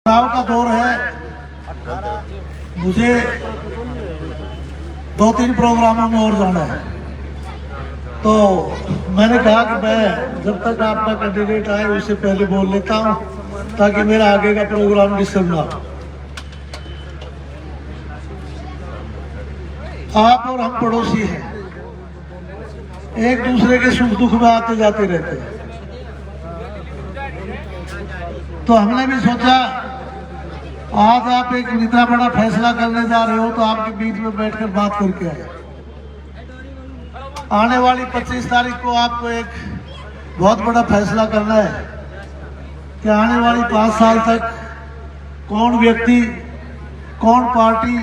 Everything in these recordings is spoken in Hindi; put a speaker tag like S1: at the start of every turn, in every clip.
S1: चुनाव का दौर है। मुझे 2-3 प्रोग्रामों में और जाना है, तो मैंने कहा कि मैं जब तक आपका कैंडिडेट आए उससे पहले बोल लेता हूं, ताकि मेरा आगे का प्रोग्राम डिस्टर्ब ना हो। आप और हम पड़ोसी हैं, एक दूसरे के सुख दुख में आते जाते रहते हैं। तो हमने भी सोचा आज आप एक इतना बड़ा फैसला करने जा रहे हो, तो आपके बीच में बैठकर बात करके आए। आने वाली 25 तारीख को आपको एक बहुत बड़ा फैसला करना है कि आने वाली 5 साल तक कौन व्यक्ति, कौन पार्टी,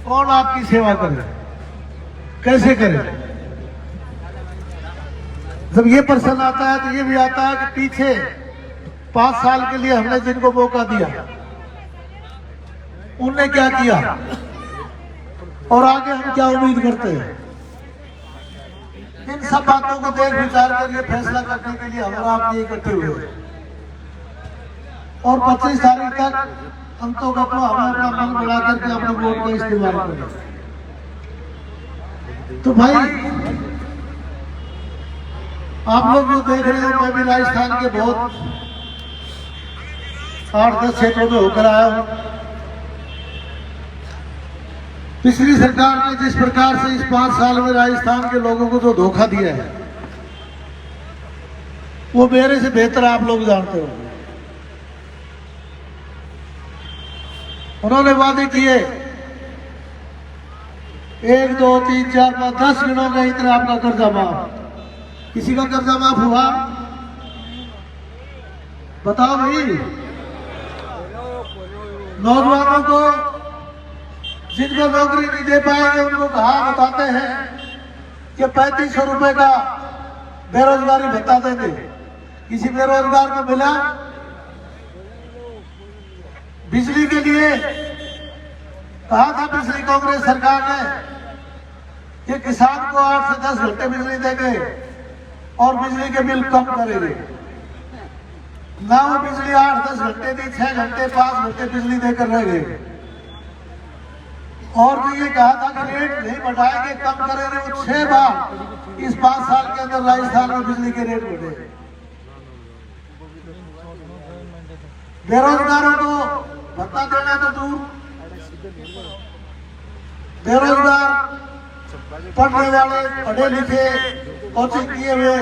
S1: कौन आपकी सेवा करे, कैसे करे। जब ये प्रश्न आता है तो ये भी आता है कि पीछे 5 साल के लिए हमने जिनको मौका दिया उनने क्या किया और आगे हम क्या उम्मीद करते हैं। इन सब बातों को देख विचार कर ये फैसला करने के लिए हमारा आप ये इकट्ठे हुए और 25 तारीख तक अंतों का तो हमें अपना मन बढ़ा करके अपने वोट का इस्तेमाल करें। तो भाई आप लोग जो देख रहे हो, मैं भी राजस्थान के बहुत 8-10 क्षेत्रों में होकर आया हूं। पिछली सरकार ने जिस प्रकार से इस 5 साल में राजस्थान के लोगों को जो धोखा दिया है, वो मेरे से बेहतर आप लोग जानते हो। उन्होंने वादे किए 1, 2, 3, 4, 5, 10 दिनों में इतना आपका कर्जा माफ। किसी का कर्जा माफ हुआ? बताओ भाई। नौजवानों को जिनको नौकरी नहीं दे पाएंगे उनको कहा बताते हैं कि 3500 रुपए का बेरोजगारी भत्ता देंगे। किसी बेरोजगार को मिला? बिजली के लिए कहा था पिछली कांग्रेस सरकार ने कि किसान को 8 से 10 घंटे बिजली देंगे और बिजली के बिल कम करेंगे। ना वो बिजली 8-10 घंटे दी, 6 घंटे 5 घंटे बिजली देकर रह गए। और जो ये कहा था कि रेट नहीं बढ़ाएंगे, कम करेंगे, वो 6 बार इस 5 साल के अंदर राजस्थान में बिजली के रेट बढ़े। बेरोजगारों को भत्ता देना तो दूर, बेरोजगार पढ़ने वाले, पढ़े लिखे, कोचिंग किए हुए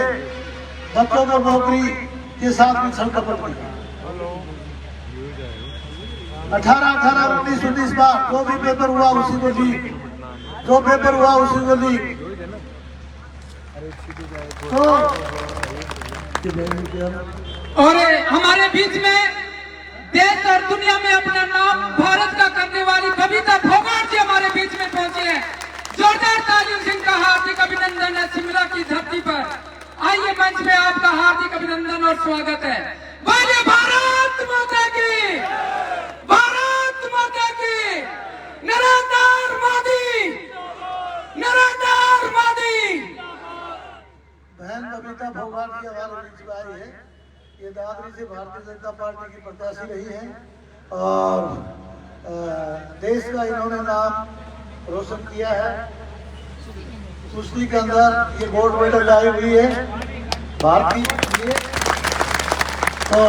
S1: बच्चों को नौकरी के साथ भी छल कपट की। 18, 19 बार जो भी पेपर हुआ उसी को लीक, जो पेपर हुआ उसी को लीक। तो
S2: और हमारे बीच में देश और दुनिया में अपना नाम भारत का करने वाली बबीता फोगाट जी हमारे बीच में पहुंचे हैं। जोरदार तालियों से इनका हार्दिक अभिनंदन है शिमला की धरती पर। आइए मंच में आपका हार्दिक अभिनंदन और स्वागत है। बोलिए भारत माता की, भारत माता की, नरेंद्र मोदी, नरेंद्र मोदी।
S1: बहन बबीता फोगाट जी हमारे बीच में आई है। ये दादरी से भारतीय जनता पार्टी की प्रत्याशी रही है और देश का इन्होंने नाम रोशन किया है। कुश्ती के अंदर ये गोल्ड मेडल लाई हुई है भारतीय के लिए। तो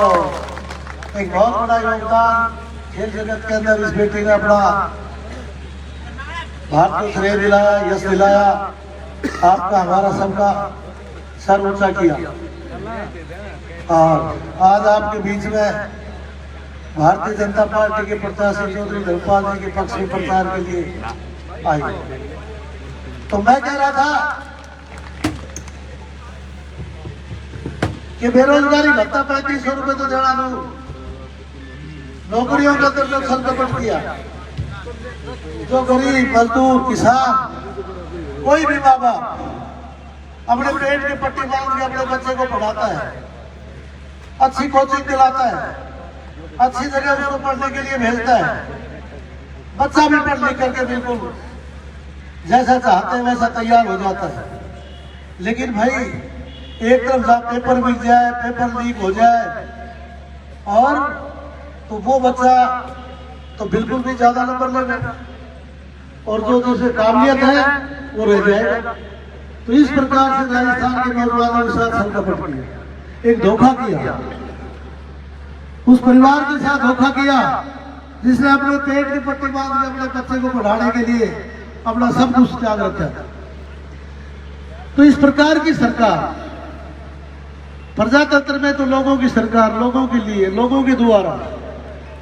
S1: एक बहुत बड़ा योगदान खेल जगत के अंदर इस बेटी ने अपना भारत को श्रेय दिलाया, यश दिलाया। आपका हमारा सबका सर ऊंचा किया और आज आपके बीच में भारतीय जनता पार्टी के प्रत्याशी चौधरी धर्मपाल जी के पक्ष में प्रचार के लिए आई। तो मैं कह रहा था कि बेरोजगारी भत्ता 3500 रुपए तो देना दो, नौकरियों के अंदर जो छल कपट किया, जो गरीब मजदूर किसान कोई भी माँ बाप अपने पेट की पट्टी बांध के अपने बच्चे को पढ़ाता है, अच्छी कोचिंग दिलाता है, अच्छी जगह उसको पढ़ने के लिए भेजता है, बच्चा भी पढ़ लिख करके बिल्कुल जैसा चाहते हैं वैसा तैयार हो जाता है। लेकिन भाई एक तरफ पेपर बिक जाए, पेपर लीक हो जाए और तो वो बच्चा तो बिल्कुल भी ज्यादा नंबर लेगा और जो दूसरे काबिलियत है वो रह जाएगा। तो इस प्रकार से राजस्थान के नौजवानों के साथ सरकपट किया, एक धोखा किया, उस परिवार के साथ धोखा किया जिसने अपने पेट की पट्टी बांध के अपने बच्चे को पढ़ाने के लिए अपना सब कुछ त्याग रखा था। तो इस प्रकार की सरकार, प्रजातंत्र में तो लोगों की सरकार, लोगों के लिए, लोगों के द्वारा,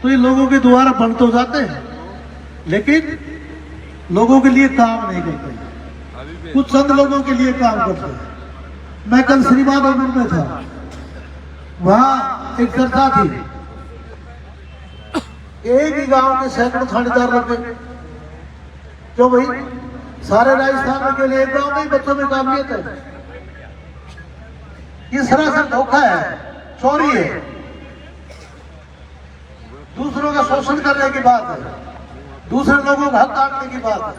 S1: तो ये लोगों के द्वारा बन तो जाते हैं लेकिन लोगों के लिए काम नहीं करते, कुछ चंद लोगों के लिए काम करते हैं। मैं कल श्रीमाधोपुर में था, वहां एक चर्चा थी, एक ही गांव के सैकड़ों थानेदार रखे, क्यों भाई? सारे राजस्थान में के लिए एक गांव में बच्चों में काबिलियत है। ये सरासर धोखा है, चोरी है, दूसरों का शोषण करने की बात है, दूसरे लोगों का हक काटने की बात है।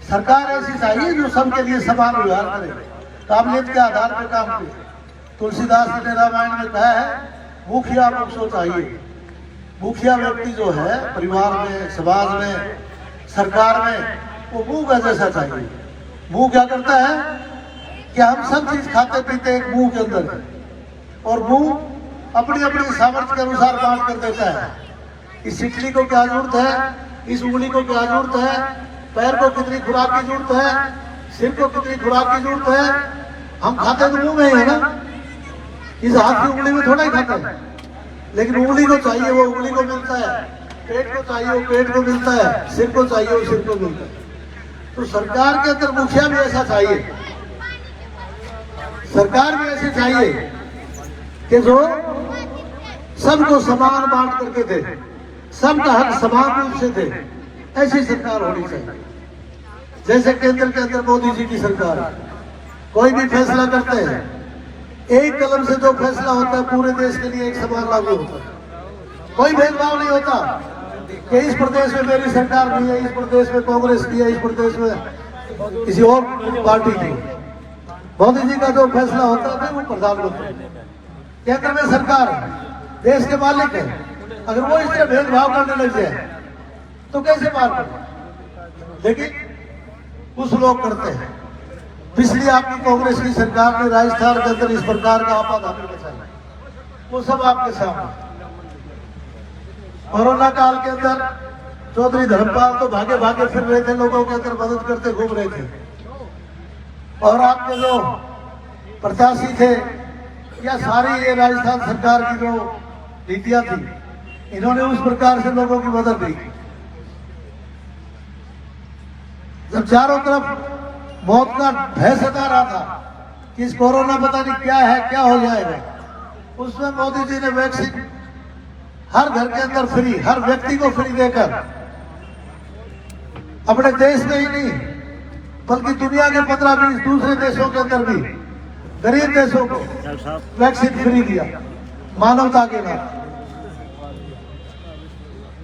S1: सरकार ऐसी चाहिए जो सबके लिए समान व्यवहार करे, काबिलियत के आधार पर काम करे। तुलसीदास ने रामायण में कहा है, मुखिया मुखसो चाहिए। मुखिया व्यक्ति जो है परिवार में, समाज में, सरकार में, वो मुंह का जैसा चाहिए। मुंह क्या करता है कि हम सब चीज खाते पीते एक मुंह के अंदर है और मुंह अपनी अपनी सामर्थ्य के अनुसार बांट कर देता है। इस सिकली को क्या जरूरत है, इस उंगली को क्या जरूरत है, पैर को कितनी खुराक की जरूरत है, सिर को कितनी खुराक की जरूरत है। हम खाते तो मुंह में ही है ना, इस हाथ की उंगली में थोड़ा ही खाते हैं, लेकिन उंगली को चाहिए वो उंगली को मिलता है, पेट को चाहिए वो पेट को मिलता है, सिर को चाहिए वो सिर को मिलता है। तो सरकार के अंदर मुखिया भी ऐसा चाहिए, सरकार भी ऐसे चाहिए कि जो सबको समान बांट करके दे, सबका हक समान रूप से दे। ऐसी सरकार होनी चाहिए। जैसे केंद्र के अंदर मोदी जी की सरकार है, कोई भी फैसला करते हैं, एक कलम से जो फैसला होता है पूरे देश के लिए एक समान लागू होता है। कोई भेदभाव नहीं होता कि इस प्रदेश में मेरी सरकार नहीं है, इस प्रदेश में कांग्रेस की है, इस प्रदेश में किसी और पार्टी की। मोदी जी का जो फैसला होता है वो प्रधानमंत्री, केंद्र में सरकार देश के मालिक है, अगर वो इससे भेदभाव करने लग जाए तो कैसे मार पड़े? लेकिन कुछ लोग करते हैं। पिछली आपकी कांग्रेस की सरकार ने राजस्थान के अंदर इस प्रकार का आपाधापी बचाया, वो सब आपके सामने। कोरोना काल के अंदर चौधरी धर्मपाल तो भागे भागे फिर रहे थे, लोगों के अंदर मदद करते घूम रहे थे, और आपके जो प्रत्याशी थे या सारी ये राजस्थान सरकार की जो नीतियां थी, इन्होंने उस प्रकार से लोगों की मदद नहीं की। जब चारों तरफ मौत का भय सता रहा था कि इस कोरोना पता नहीं क्या है, क्या हो जाएगा, उसमें मोदी जी ने वैक्सीन हर घर के अंदर फ्री, हर व्यक्ति को फ्री देकर अपने देश में ही नहीं बल्कि दुनिया के 15-20 दूसरे देशों के अंदर भी गरीब देशों को वैक्सीन फ्री दिया, मानवता के नाम।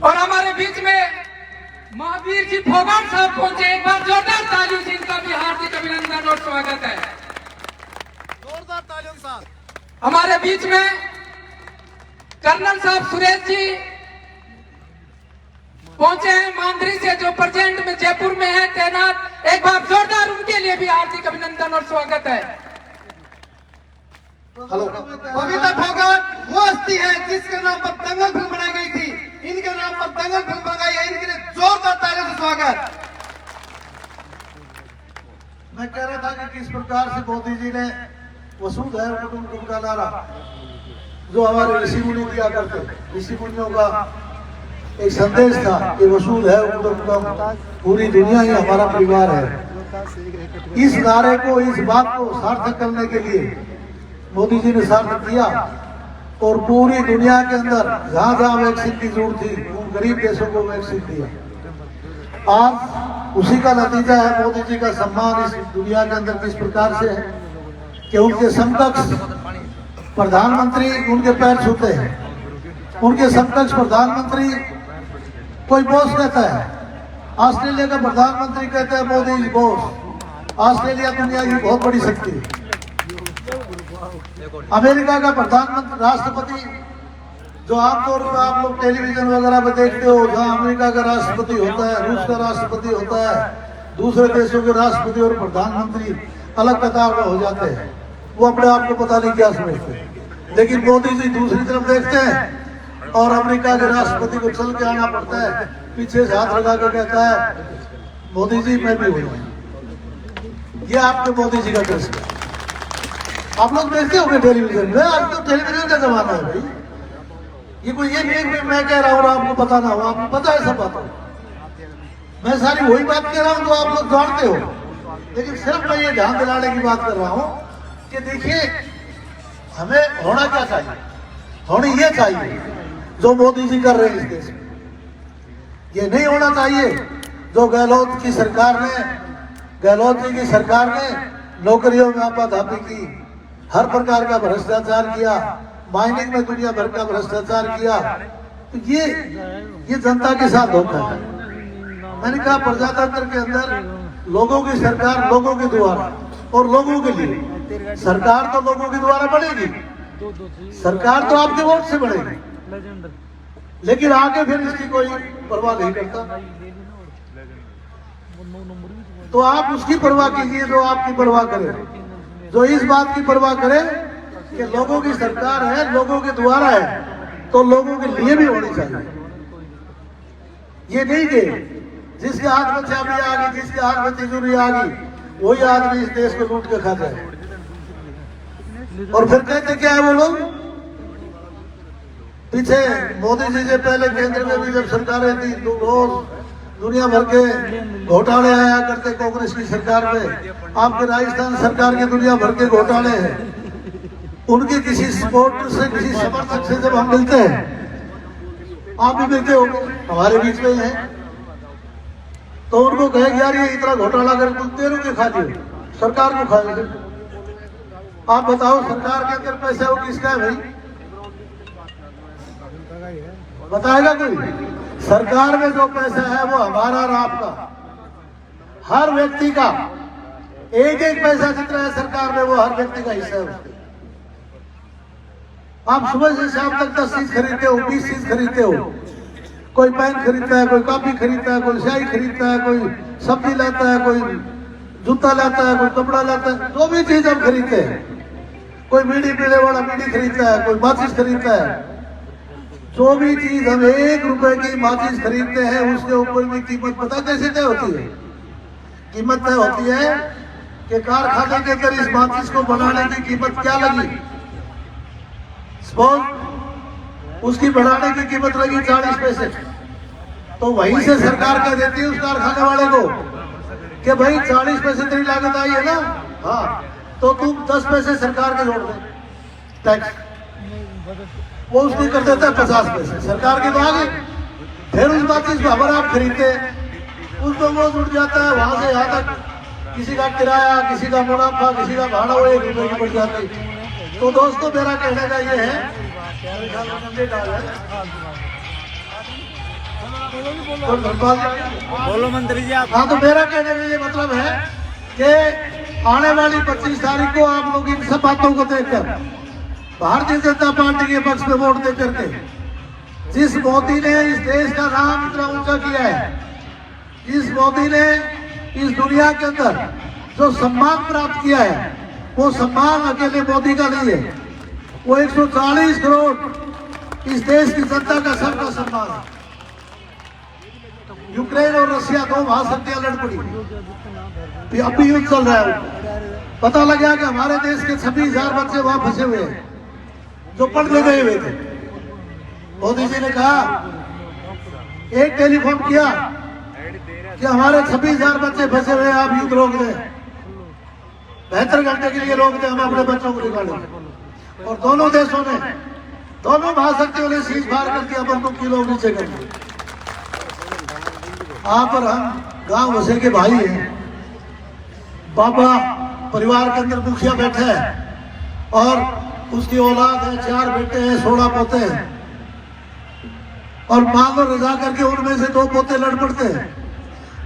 S2: और हमारे बीच में महावीर जी फोगाट साहब पहुंचे, एक बार जोरदार तालियों से इनका भी हार्दिक अभिनंदन और स्वागत है।
S3: जोरदार तालियों के साथ
S2: हमारे बीच में कर्नल साहब सुरेश जी पहुंचे हैं मांद्री से, जो प्रेजेंट में जयपुर में है तैनात। एक बार जोरदार उनके लिए भी हार्दिक अभिनंदन और स्वागत है।
S1: हेलो,
S3: बबीता फोगाट वो हस्ती है जिसके नाम पर दंगल फिल्म बनाई गई थी, इनके नाम पर दंगल फिल्म बनाई है, इनके लिए जोरदार तालियों से स्वागत।
S1: मैं कह रहा था कि किस प्रकार से मोदी जी ने वसुधैव कुटुंबकम का नारा जो हमारे ऋषि मुनि दिया करते, ऋषि मुनियों का एक संदेश था कि वसुधैव कुटुंबकम, पूरी दुनिया ही हमारा परिवार है। इस नारे को, इस बात को सार्थक करने के लिए मोदी जी ने सार्थक किया और पूरी दुनिया के अंदर जहां जहां वैक्सीन की जरूरत थी उन गरीब देशों को वैक्सीन दिया। आज उसी का नतीजा है मोदी जी का सम्मान इस दुनिया के अंदर किस प्रकार से है कि उनके समकक्ष प्रधानमंत्री उनके पैर छूते हैं, उनके समकक्ष प्रधानमंत्री कोई बॉस कहता है, ऑस्ट्रेलिया का प्रधानमंत्री कहता है मोदी इज बॉस। ऑस्ट्रेलिया दुनिया की बहुत बड़ी शक्ति है। अमेरिका का प्रधानमंत्री राष्ट्रपति जो आमतौर पर आप लोग टेलीविजन वगैरह में देखते हो, जहाँ अमेरिका का राष्ट्रपति होता है, रूस का राष्ट्रपति होता है, दूसरे देशों के राष्ट्रपति और प्रधानमंत्री अलग कतार में हो जाते हैं, वो अपने आप को पता नहीं क्या समझते। लेकिन मोदी जी दूसरी तरफ देखते हैं और अमेरिका के राष्ट्रपति को चल के आना पड़ता है, पीछे से हाथ लगा के कहता है मोदी जी मैं भी हूँ। ये आपके मोदी जी का दृश्य है। आप लोग देखते होंगे टेलीविजन में, आज तो टेलीविजन का जमाना है भाई। ये कोई ये नहीं कि मैं कह रहा हूँ आपको पता ना हो, आपको पता है सब बातों। मैं सारी वही बात कह रहा हूँ जो आप लोग जानते हो, लेकिन सिर्फ मैं ये ध्यान दिलाने की बात कर रहा हूँ कि देखिए हमें होना क्या चाहिए, होनी ये चाहिए जो मोदी जी कर रहे हैं इस देश में। ये नहीं होना चाहिए जो गहलोत की सरकार ने, गहलोत जी की सरकार ने नौकरियों में आपाधापी की, हर प्रकार का भ्रष्टाचार किया, माइनिंग में दुनिया भर का भ्रष्टाचार किया। तो ये जनता के साथ धोखा है। मैंने कहा प्रजातंत्र के अंदर लोगों की सरकार लोगों के द्वारा और लोगों के लिए। सरकार तो लोगों के द्वारा बढ़ेगी, सरकार तो आपके वोट से बढ़ेगी, लेकिन आगे फिर इसकी कोई परवाह नहीं करता। तो आप उसकी परवाह कीजिए जो आपकी परवाह करे, जो इस बात की परवाह करे कि लोगों की सरकार है, लोगों के द्वारा है, तो लोगों के लिए भी होनी चाहिए। ये नहीं कि जिसके हाथ में चाबी आ गई, जिसके हाथ में तिजोरी आ गई, वही आदमी इस देश को लूट के खा जाए। और फिर कहते क्या है वो लोग, पीछे मोदी जी से पहले केंद्र में भी जब सरकारें थी तो रोज दुनिया भर के घोटाले आया करते कांग्रेस की सरकार में। आपके राजस्थान सरकार के दुनिया भर के घोटाले हैं। उनके किसी सपोर्ट से, किसी समर्थक से जब हम मिलते हैं, आप भी मिलते होंगे, हमारे बीच में हैं, तो उनको कहे यार ये इतना घोटाला कर तुम तेरू के खा लियो, सरकार को खा लियो। आप बताओ सरकार के अंदर पैसा वो किसका है भाई, बताएगा कोई? सरकार में जो पैसा है वो हमारा और आपका, हर व्यक्ति का एक एक पैसा जितना है सरकार में वो हर व्यक्ति का हिस्सा है उसके। आप सुबह से शाम तक 10 चीज खरीदते हो, 20 चीज खरीदते हो। कोई पेन खरीदता है, कोई कॉपी खरीदता है, कोई स्याही खरीदता है, कोई सब्जी लाता है, कोई जूता लाता है, कोई कपड़ा लाता है, जो भी चीज हम खरीदते हैं। कोई बीड़ी पीने वाला बीड़ी खरीदता है, कोई माचिस खरीदता है। जो भी चीज हम 1 रुपए की माचिस खरीदते हैं उसके ऊपर भी कीमत पता कैसे तय होती है? कीमत तय होती है कि कारखाने के अंदर इस माचिस को बनाने की कीमत क्या लगी। सपोज उसकी बनाने की कीमत लगी 40 पैसे, तो वहीं से सरकार कह देती है उस कारखाने वाले को कि भाई 40 पैसे तेरी लागत आई है ना, हाँ, तो तुम 10 पैसे सरकार के जोड़ दे टैक्स। वो उसको कर देता है 50 पैसे, सरकार के तो आगे। फिर उस बात को अगर आप खरीदते उसमें वो जुड़ जाता है, वहां से यहाँ तक किसी का किराया, किसी का मुनाफा, किसी का भाड़ा वो 1 रुपए की बढ़ जाती। तो दोस्तों मेरा कहने का ये है,
S3: बोलो मंत्री जी आप।
S1: हाँ, तो मेरा कहने का ये मतलब है कि आने वाली 25 तारीख को आप लोग इन सब बातों को देखकर भारतीय जनता पार्टी के पक्ष में वोट दे करके, जिस मोदी ने इस देश का नाम इतना ऊंचा किया है, जिस मोदी ने इस दुनिया के अंदर जो सम्मान प्राप्त किया है, वो सम्मान अकेले मोदी का नहीं है, वो 140 करोड़ इस देश की जनता का सबका सम्मान है। यूक्रेन और रशिया 2 महाशक्तियां लड़ पड़ी, अब भी युद्ध चल रहा है। पता लगा कि हमारे देश के 26,000 बच्चे वहां फंसे हुए हैं जो पढ़ने गए हुए थे। मोदी जी ने कहा, एक टेलीफोन किया कि हमारे 26,000 बच्चे फंसे हुए हैं, आप युद्ध रोक दें, 72 घंटे के लिए रोक दें, हम अपने बच्चों को निकालेंगे। और दोनों देशों ने, दोनों महाशक्तियों ने सीज फायर कर दिया, बंदूक की लोग नीचे कर दिए। यहाँ पर हम गांव बसे के भाई हैं, बाबा परिवार के अंदर मुखिया बैठे हैं और उसकी औलाद है, 4 बेटे हैं, 16 पोते हैं, और मांगो रजा करके उनमें से 2 पोते लड़ पड़ते हैं।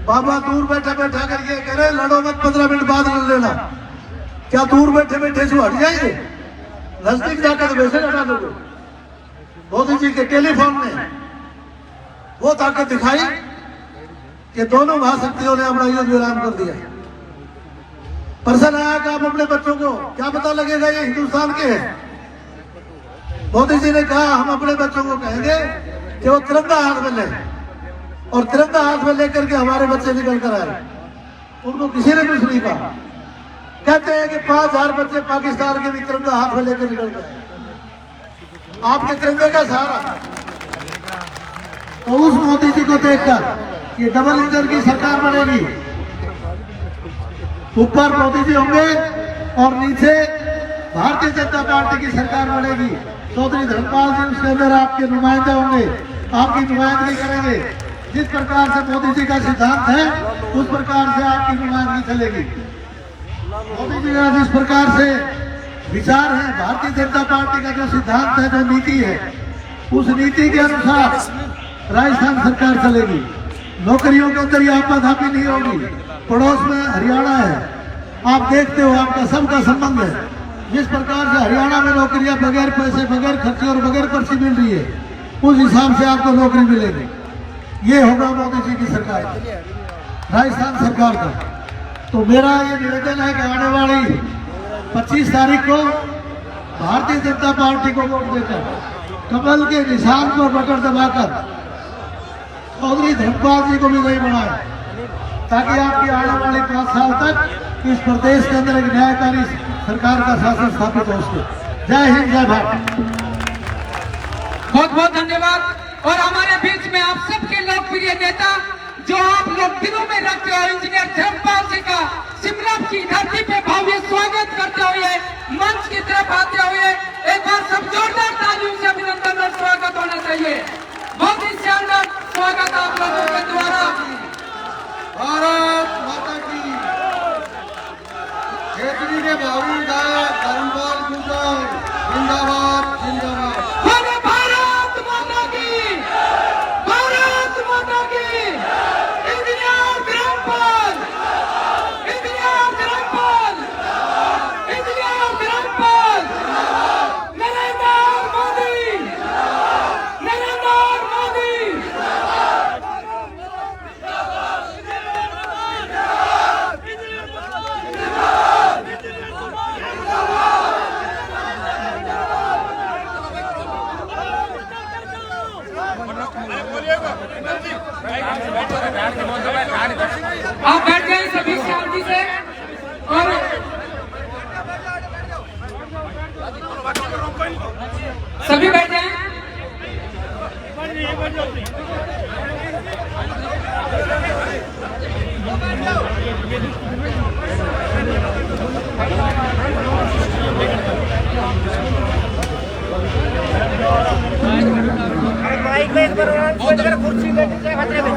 S1: बाबा दूर बैठा बैठा करके कह रहे लड़ो मत, 15 मिनट बाद लड़ लेना। क्या दूर बैठे बैठे से हट जाएंगे? नजदीक जाकर तो वैसे लड़ा लोगे। मोदी जी के टेलीफोन में वो ताकत दिखाई कि दोनों महाशक्तियों ने अपना युद्ध विराम कर दिया। प्रश्न आया कि आप अपने बच्चों को क्या पता लगेगा ये हिंदुस्तान के हैं। मोदी जी ने कहा हम अपने बच्चों को कहेंगे कि वो तिरंगा हाथ में ले, और तिरंगा हाथ में लेकर के हमारे बच्चे निकल कर आए। उनको किसी ने कुछ नहीं कहा। कहते हैं कि 5000 बच्चे पाकिस्तान के भी तिरंगा हाथ में लेकर निकल कर आए। आपके तिरंगे का सहारा। तो उस मोदी जी को देखकर ये डबल इंजन की सरकार बनेगी। ऊपर मोदी जी होंगे और नीचे भारतीय जनता पार्टी की सरकार बनेगी। चौधरी धर्मपाल जी उसके अंदर आपके नुमाइंदे होंगे, आपकी नुमाइंदगी करेंगे। जिस प्रकार से मोदी जी का सिद्धांत है उस प्रकार से आपकी नुमाइंदगी चलेगी। मोदी जी का जिस प्रकार से विचार है, भारतीय जनता पार्टी का जो सिद्धांत है, जो नीति है, उस नीति के अनुसार राजस्थान सरकार चलेगी। नौकरियों के अंदर ये आपाधापी नहीं होगी। पड़ोस में हरियाणा है, आप देखते हो, आपका सबका संबंध है। जिस प्रकार से हरियाणा में नौकरियां बगैर पैसे, बगैर खर्चे और बगैर पर्ची मिल रही है, उस हिसाब से आपको नौकरी मिलेगी। ये होगा मोदी जी की सरकार, राजस्थान सरकार का। तो मेरा ये निवेदन है कि आने वाली 25 तारीख को भारतीय जनता पार्टी को वोट देकर कमल के निशान पर बटन दबाकर चौधरी धर्मपाल जी को भी वही बनाए, ताकि आपकी आने वाले 5 साल तक इस प्रदेश के अंदर एक न्यायकारी सरकार का शासन स्थापित हो सके। जय हिंद, जय भारत।
S2: बहुत बहुत धन्यवाद। और हमारे बीच में आप सबके लोकप्रिय नेता जो आप लोग दिलों में रखते हो, इंजीनियर धर्मपाल जी का शिमला की धरती पे भव्य स्वागत करते हुए मंच की तरफ आते हुए एक बार सब जोरदार तालियों से अभिनंदन और स्वागत होना चाहिए। बहुत ही शानदार स्वागत आप लोगों के द्वारा।
S3: भारत माता की क्षेत्रीय के भावी विधायक धर्मपाल गुर्जर जिंदाबाद, जिंदाबाद।
S2: बोलो भारत माता की, भारत माता की। Engineer Dharmpal, engineer Dharmpal, engineer Dharmpal. Narendra Modi, Narendra Modi. आप बैठ गए सभी शांति से, और सभी बैठ जाएं।
S4: बाइक में एक बार कुर्सी में खतरे में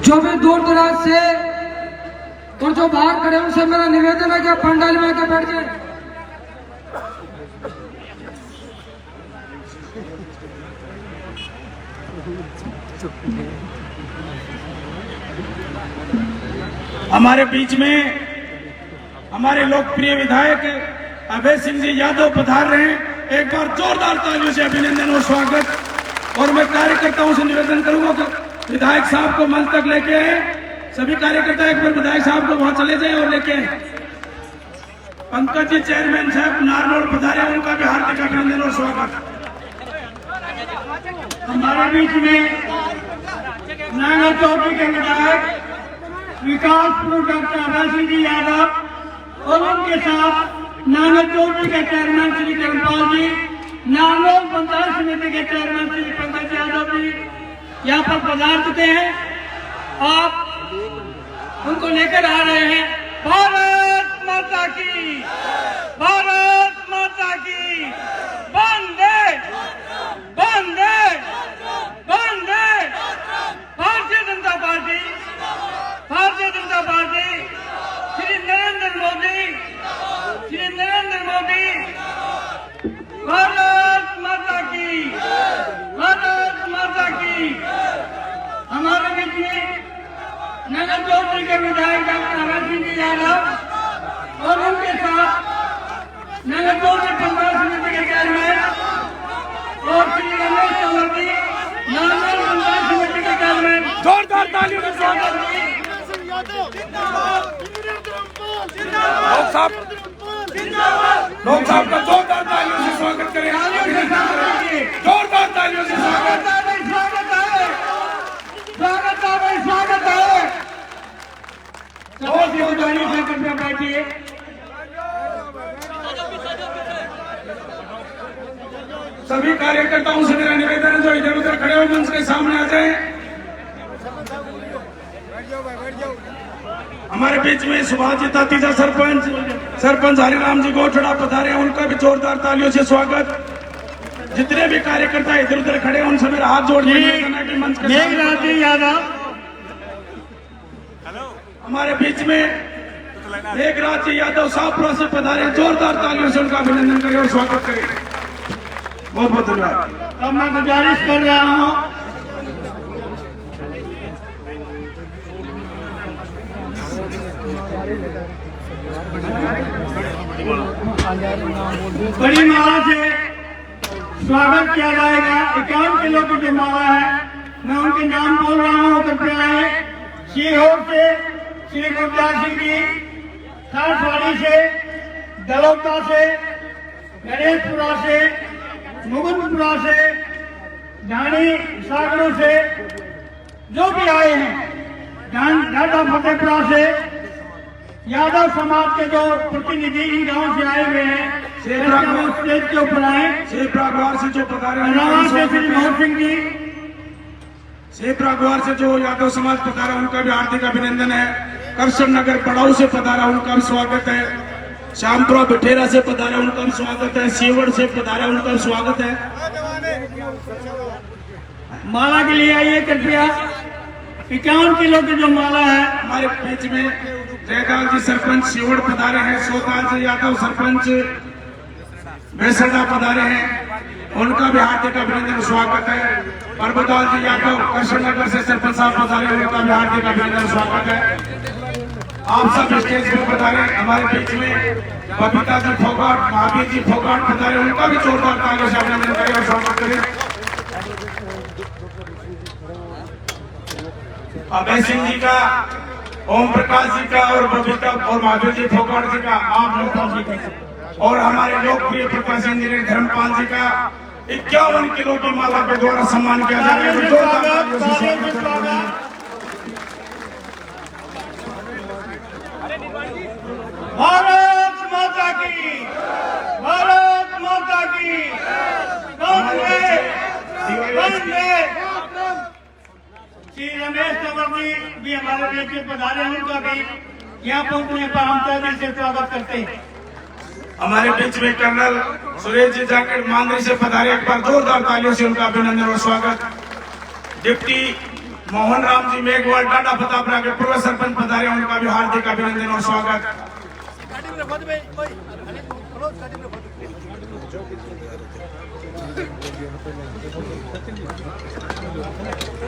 S2: जो भी दूर दराज से और जो बाहर खड़े हैं उनसे मेरा निवेदन है कि आप पंडाल में आकर बैठ जाए।
S5: हमारे बीच में हमारे लोकप्रिय विधायक अभय सिंह जी यादव पधार रहे हैं। एक बार जोरदार तालियों से अभिनंदन और स्वागत। और मैं कार्यकर्ताओं से निवेदन करूंगा कि विधायक साहब को मंच तक लेके आए। सभी कार्यकर्ता एक बार विधायक साहब को वहां चले जाएं और लेके आए। पंकज जी चेयरमैन साहब नारनौल पधारे, उनका भी हार्दिक अभिनंदन और स्वागत। हमारे बीच में नागर चौकी के विधायक विकासपुर डॉक्टर अभय सिंह जी यादव और उनके साथ नागर चौकी के चेयरमैन श्री धर्मपाल जी, नारनौल पंचायत समिति के चेयरमैन श्री पंकज यादव जी यहाँ पर पधार चुके हैं। आप उनको लेकर आ रहे हैं। भारत माता की, भारत माता की। वंदे वंदे वंदे। Bharatiya Janata party, Bharatiya Janata party, Shri Narendra Modi, Shri Narendra Modi. नागल चौधरी पंचायत समिति के चेयरमैन और श्री रमेश तंवर जी नागल पंचायत समिति के चेयरमैन।
S6: जोरदार तालियों से स्वागत। लोग साहब का जोरदार तालियों से स्वागत करें। जोरदार तालियों से स्वागत।
S5: स्वागत है। सभी उद्योगी संकट में बैठिए।
S6: सभी कार्यकर्ताओं से मेरा निवेदन है जो इधर उधर खड़े हो मंच के सामने आ जाएं। हमारे बीच में सुभाष जी तातीजा सरपंच हरिराम जी गोठड़ा पधारे हैं, उनका भी जोरदार तालियों से स्वागत। जितने भी कार्यकर्ता इधर उधर खड़े हैं उनसे मेरा हाथ जोड़ के मंच के
S5: मेघराज जी यादव
S6: हमारे बीच में मेघराज जी यादव शाहपुरा से पधारे हैं, जोरदार तालियों से उनका अभिनंदन करें और स्वागत करें। बहुत बहुत धन्यवाद।
S5: अब मैं गुजारिश कर रहा हूँ बड़ी माला से स्वागत किया जाएगा। 51 किलो की जो माला है मैं उनके नाम बोल रहा हूँ, कृपया आए। सीहोर से श्री गुरदास सिंह जी, खारसवाड़ी से, दलौता से, गणेशपुरा से, मुकुंदपुरा से, ढाणी सागरों से जो भी आए हैं, ढाटा फतेहपुरा से, यादव समाज के जो प्रतिनिधि इन गांव से आए हुए हैं स्टेज के ऊपर आए।
S6: सेपरागवार से जो पधारे
S5: रवान से श्री मोहन सिंह जी,
S6: सेपरागवार से जो यादव समाज पधारा उनका भी हार्दिक अभिनंदन है। करशन नगर पड़ाऊ से पधारा उनका भी स्वागत है। श्यामपुरा बिठेरा से पधारा उनका भी स्वागत है। सीवड़ से पधारा उनका भी स्वागत है।
S5: माला के लिए आइए कृपया। 51 किलो की जो माला है
S6: हमारे बीच में जयदाल जी सरपंच सीवड़ पधारे हैं। सोताल जी यादव सरपंच बेसरदा पधारे हैं, उनका भी हार्दिक अभिनंदन स्वागत है। परबताल जी यादव करशन नगर से सरपंच साहब पधारे, उनका भी हार्दिक अभिनंदन स्वागत है। आप सब स्टेज पर पधारे। हमारे बीच में बबीता जी फोगाट, महावीर जी फोगाट पधारे, उनका भी जोरदार तालियों से अभिनंदन करें और स्वागत करें। अभय सिंह जी का, ओम प्रकाश जी का और बबीता और महावीर जी फोगाट जी का, आप लोग और हमारे लोकप्रिय प्रकाश इंजीनियर धर्मपाल जी का 51 किलो की माला के द्वारा सम्मान किया जाएगा।
S5: भारत माता की, भारत माता की। श्री रमेश तंवर जी भी हमारे बीच में पधारे हैं, उनका भी यहाँ पहुंचने पर हम तहे दिल से स्वागत करते हैं।
S6: हमारे बीच में कर्नल सुरेश जी जाकेट मांदरी से पधारे, एक बार जोरदार तालियों से उनका अभिनंदन और स्वागत। डिप्टी मोहन राम जी मेघवाल टाटा फतापुरा के पूर्व सरपंच पधारे, उनका भी हार्दिक अभिनंदन और स्वागत।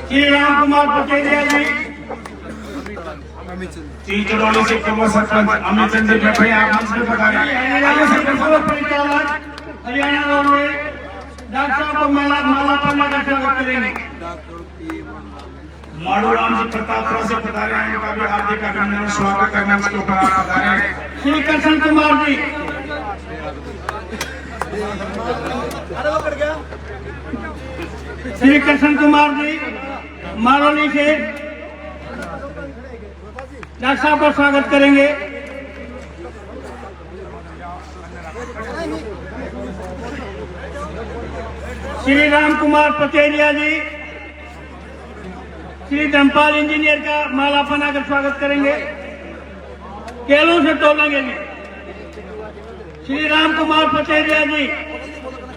S5: श्री राम कुमार पटेलिया जी,
S6: चीचड़ोली से पूर्व सरपंच अमित चंद्र भैया मंच में पधारे।
S5: परिचालक हरियाणा रोडवेज डॉक्टर साहब को माला पन्ना का स्वागत करेंगे।
S6: माड़ूराम जी प्रतापपुरा से पधारे हैं, उनका भी हार्दिक अभिनंदन और स्वागत है। मंच के ऊपर आप पधारे।
S5: श्री कृष्ण कुमार जी, श्री कृष्ण कुमार जी मारोली से डॉक्टर साहब का स्वागत करेंगे। श्री राम कुमार पटेलिया जी, श्री धर्मपाल इंजीनियर का माला पहनाकर स्वागत करेंगे। केलों से तोलेंगे जी। श्री राम कुमार पटेलिया जी,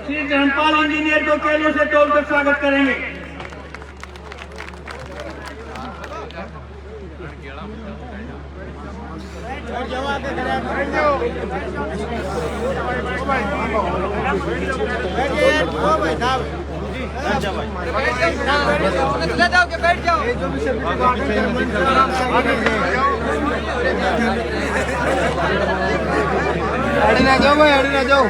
S5: श्री धर्मपाल इंजीनियर को केलों से तोलकर स्वागत करेंगे।
S4: ले जाओ के बैठ जाओ।
S3: आड़े ना जाओ भाई, आड़े ना जाओ।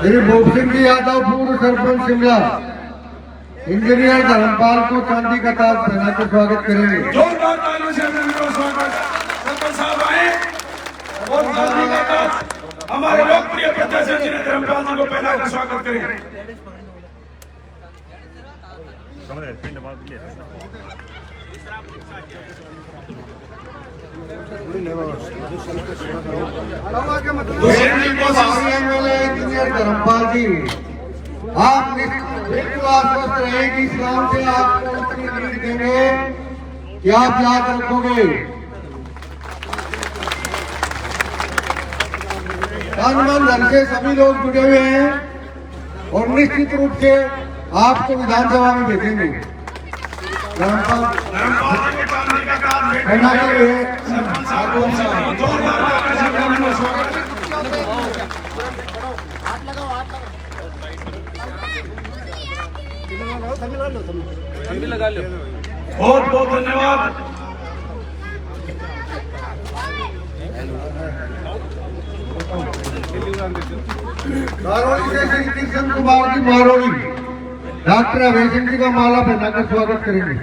S7: श्री भूप सिंह जी यादव पूर्व सरपंच शिमला इंजीनियर धर्मपाल को चांदी का ताज पहनाकर स्वागत करेंगे।
S6: जोरदार तालियों से उनका स्वागत। सरपंच साहब आए और चांदी का ताज हमारे लोकप्रिय प्रत्याशी इंजीनियर धर्मपाल जी को पहनाकर स्वागत करें।
S7: इंजीनियर धर्मपाल जी, आप बिल्कुल आश्वस्त रहे कि इस्लाम से आपको उतनी लीड देंगे कि आप याद रखोगे। तन मन धन से सभी लोग जुड़े हुए हैं और निश्चित रूप से आपको विधानसभा में भेजेंगे। धर्मपाल
S6: जी को चांदी का ताज
S7: पहना के लिए
S6: सरपंच साहब को जोरदार तालियों से उनका स्वागत। बहुत बहुत धन्यवाद।
S7: मारोड़ी से श्री कृष्ण कुमार जी मारोड़ी डॉक्टर अभय सिंह जी का माला पहनाकर स्वागत करेंगे।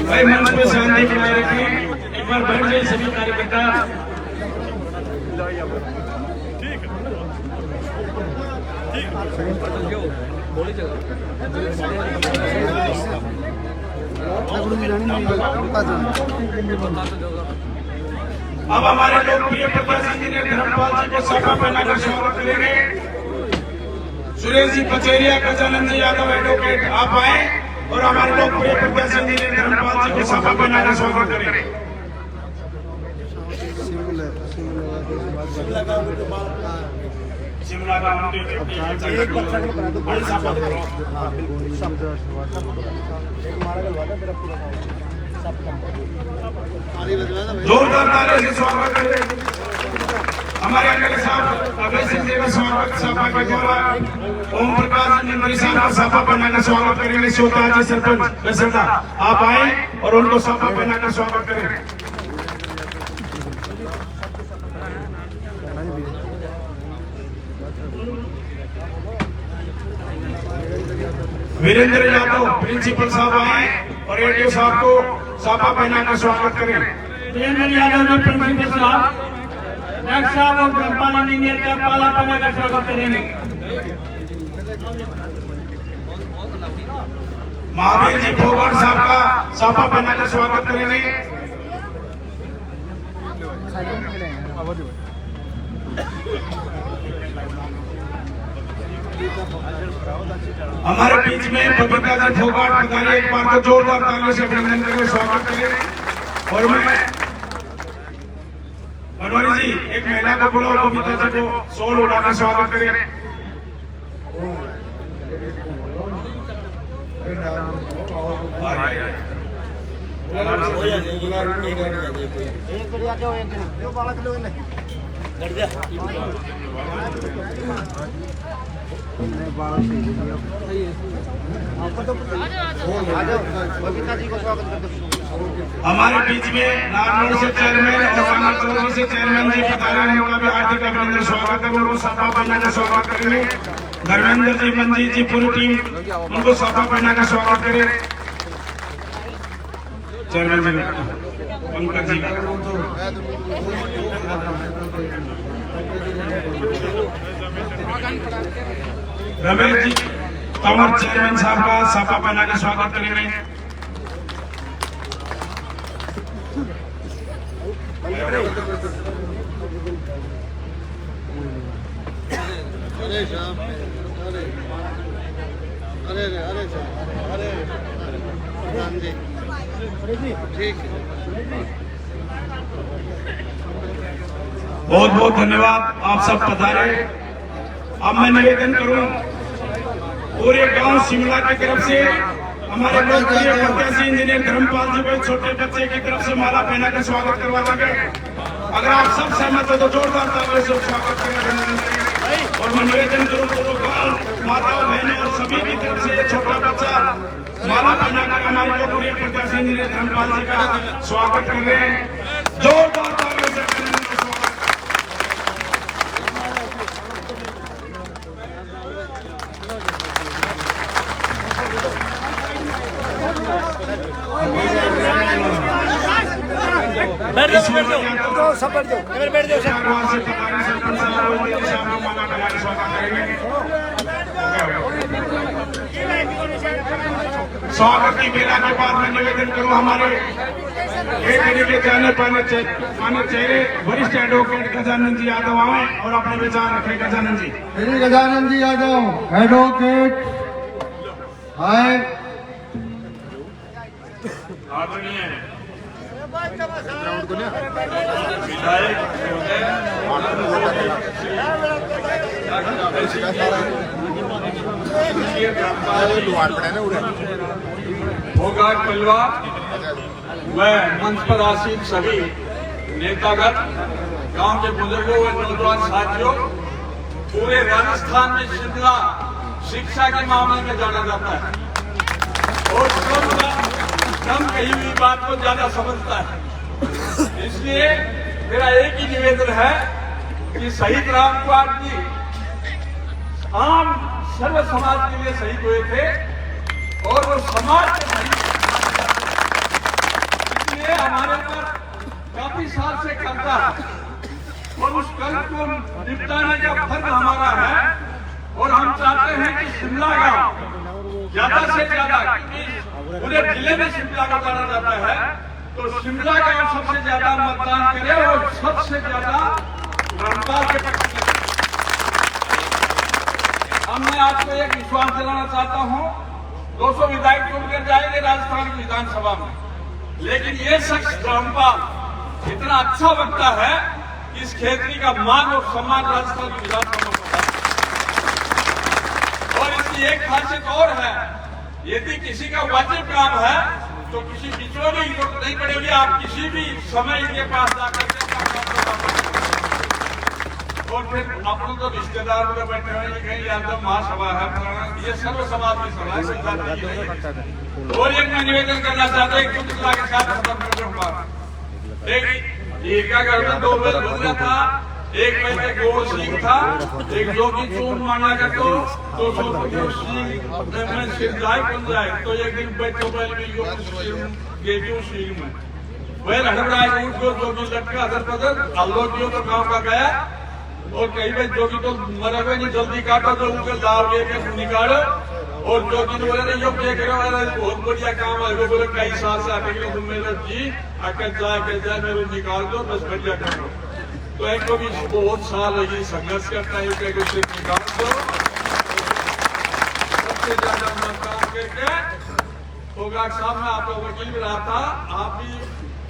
S6: भाई मंच पे शांति बनाए रखें। एक बार बैठ जाइए सभी कार्यकर्ता। अब हमारे लोकप्रिय प्रत्याशी इंजीनियर धर्मपाल जी को साफा पहनाकर स्वागत करेंगे। सुरेश जी पचेरिया, गजानंद जी यादव एडवोकेट, आप आए और हमारे लोकप्रिय प्रत्याशी इंजीनियर धर्मपाल जी को साफा पहनाकर स्वागत करें। शिमला का जोरदार तालियों से स्वागत करें। हमारे एमएलए साहब अभय सिंह जी का स्वागत सभा के द्वारा ओम प्रकाश निंबरी साहब का साफा पहनाकर स्वागत करेंगे। श्रोता जी सरपंच बेसरदा आप आए और उनको साफा पहनाकर स्वागत करें। वीरेंद्र यादव प्रिंसिपल साहब आए और एडीओ साहब को साफा पहनाकर स्वागत करें।
S5: वीरेंद्र यादव जी प्रिंसिपल साहब, डॉक्टर साहब और धर्मपाल इंजीनियर का माला पहनाकर स्वागत करेंगे।
S6: महावीर जी फोगट साहब का साफा पहनाकर स्वागत करेंगे। हमारे बीच में बबीता जी फोगाट पधारिए। एक बार को जोरदार तालियों से अभिनंदन करके स्वागत करें। और मैं मनोहरी जी एक महिला को बुलाओ, बबीता जी को सोल उड़ाकर स्वागत करें। हमारे बीच में नारनौल से चेयरमैन और कांगड़ा से चेयरमैन जी पधारे हैं, उनका भी हार्दिक अभिनंदन स्वागत है। उनको साफा पहनाकर स्वागत करेंगे। धर्मेंद्र जी, मंजीत जी, पूरी टीम उनको साफा पहनाकर स्वागत करें। चेयरमैन जी पंकज जी रमेश जी तंवर चेयरमैन साहब का साफा पहनाकर स्वागत करेंगे।
S3: ठीक है।
S6: बहुत बहुत धन्यवाद, आप सब पधारे। अब मैं निवेदन करूं पूरे गांव शिमला की तरफ से हमारे लोकप्रिय प्रत्याशी इंजीनियर धर्मपाल जी को छोटे बच्चे की तरफ से माला पहना कर स्वागत करवा लगे। अगर आप सब सहमत हो तो जोरदार तालियों से स्वागत करें। और मैं निवेदन करूं पूरे गांव माताओं बहनों और सभी की तरफ से ये छोटा बच्चा माला पहना कर हमारे लोकप्रिय प्रत्याशी इंजीनियर धर्मपाल जी का स्वागत कर रहे हैं। जोरदार तालियों से स्वागत की बेला के बाद मैं निवेदन करूं हमारे एक के जाने पाने चेहरे वरिष्ठ एडवोकेट गजानंद जी यादव आए और अपने विचार रखें। गजानंद जी।
S7: श्री गजानंद जी यादव एडवोकेट आए।
S8: फोगाट परिवार, मैं मंच पर आसीन सभी नेतागण, गांव के बुजुर्गों व नौजवान साथियों, पूरे राजस्थान में शिमला शिक्षा के मामले में जाना जाता है और कम कही हुई बात को ज्यादा समझता है। इसलिए मेरा एक ही निवेदन है कि शहीद रामपाल जी आम सर्व समाज के लिए शहीद हुए थे और वो समाज के शहीद, इसलिए हमारे ऊपर काफी साल से कर्जा है और उस कर्ज को निपटाने का फर्ज हमारा है। और हम चाहते हैं कि शिमला गांव ज्यादा से ज्यादा, क्योंकि पूरे जिले में शिमला का जाना जाता है, तो शिमला गांव सबसे ज्यादा मतदान करे और सबसे ज्यादा रामपाल के पक्ष में। अब मैं आपको एक विश्वास दिलाना चाहता हूं, 200 विधायक चुनकर जाएंगे राजस्थान की विधानसभा में, लेकिन ये शख्स रामपाल इतना अच्छा वक्ता है कि इस क्षेत्र का मान और सम्मान राजस्थान की विधानसभा में। और इसकी एक खासियत और है, यदि किसी का वाजिब काम है तो किसी बिचौलिए की जरूरत नहीं पड़ेगी, आप किसी भी समय इनके पास जाकर के और फिर अपने तो रिश्तेदार में बैठे हुए कहीं यादव महासभा है, ये सर्व समाज की सभा है। और एक मैं निवेदन करना चाहता हूँ, कुछ के साथ एक क्या करता, 2 बैल बदला था, एक पहले गोल सिंह था, एक जोगी चून मांगा कर तो सोचो सिंह जाए बन जाए, तो एक दिन बैठो बैल में सिंह में बैल हड़बड़ाए उठ जोगी लटका अदर पदर अल्लोगियों तो गाँव का गया और कई बार जोगी तो मरा हुआ नहीं, जल्दी काटो तो उनके दाव लेके निकालो। और जोगी ने बोले यो क्या करो, बहुत बढ़िया काम है, वो बोले कई साल से आके तुम मेरे जी आकर जाए मेरे निकाल दो, बस बढ़िया करो। तो एक को भी बहुत साल लगी संघर्ष करता है, निकाल दो, सबसे ज्यादा मतदान करके। फोगाट साहब में आपका वकील भी रहा था, आप भी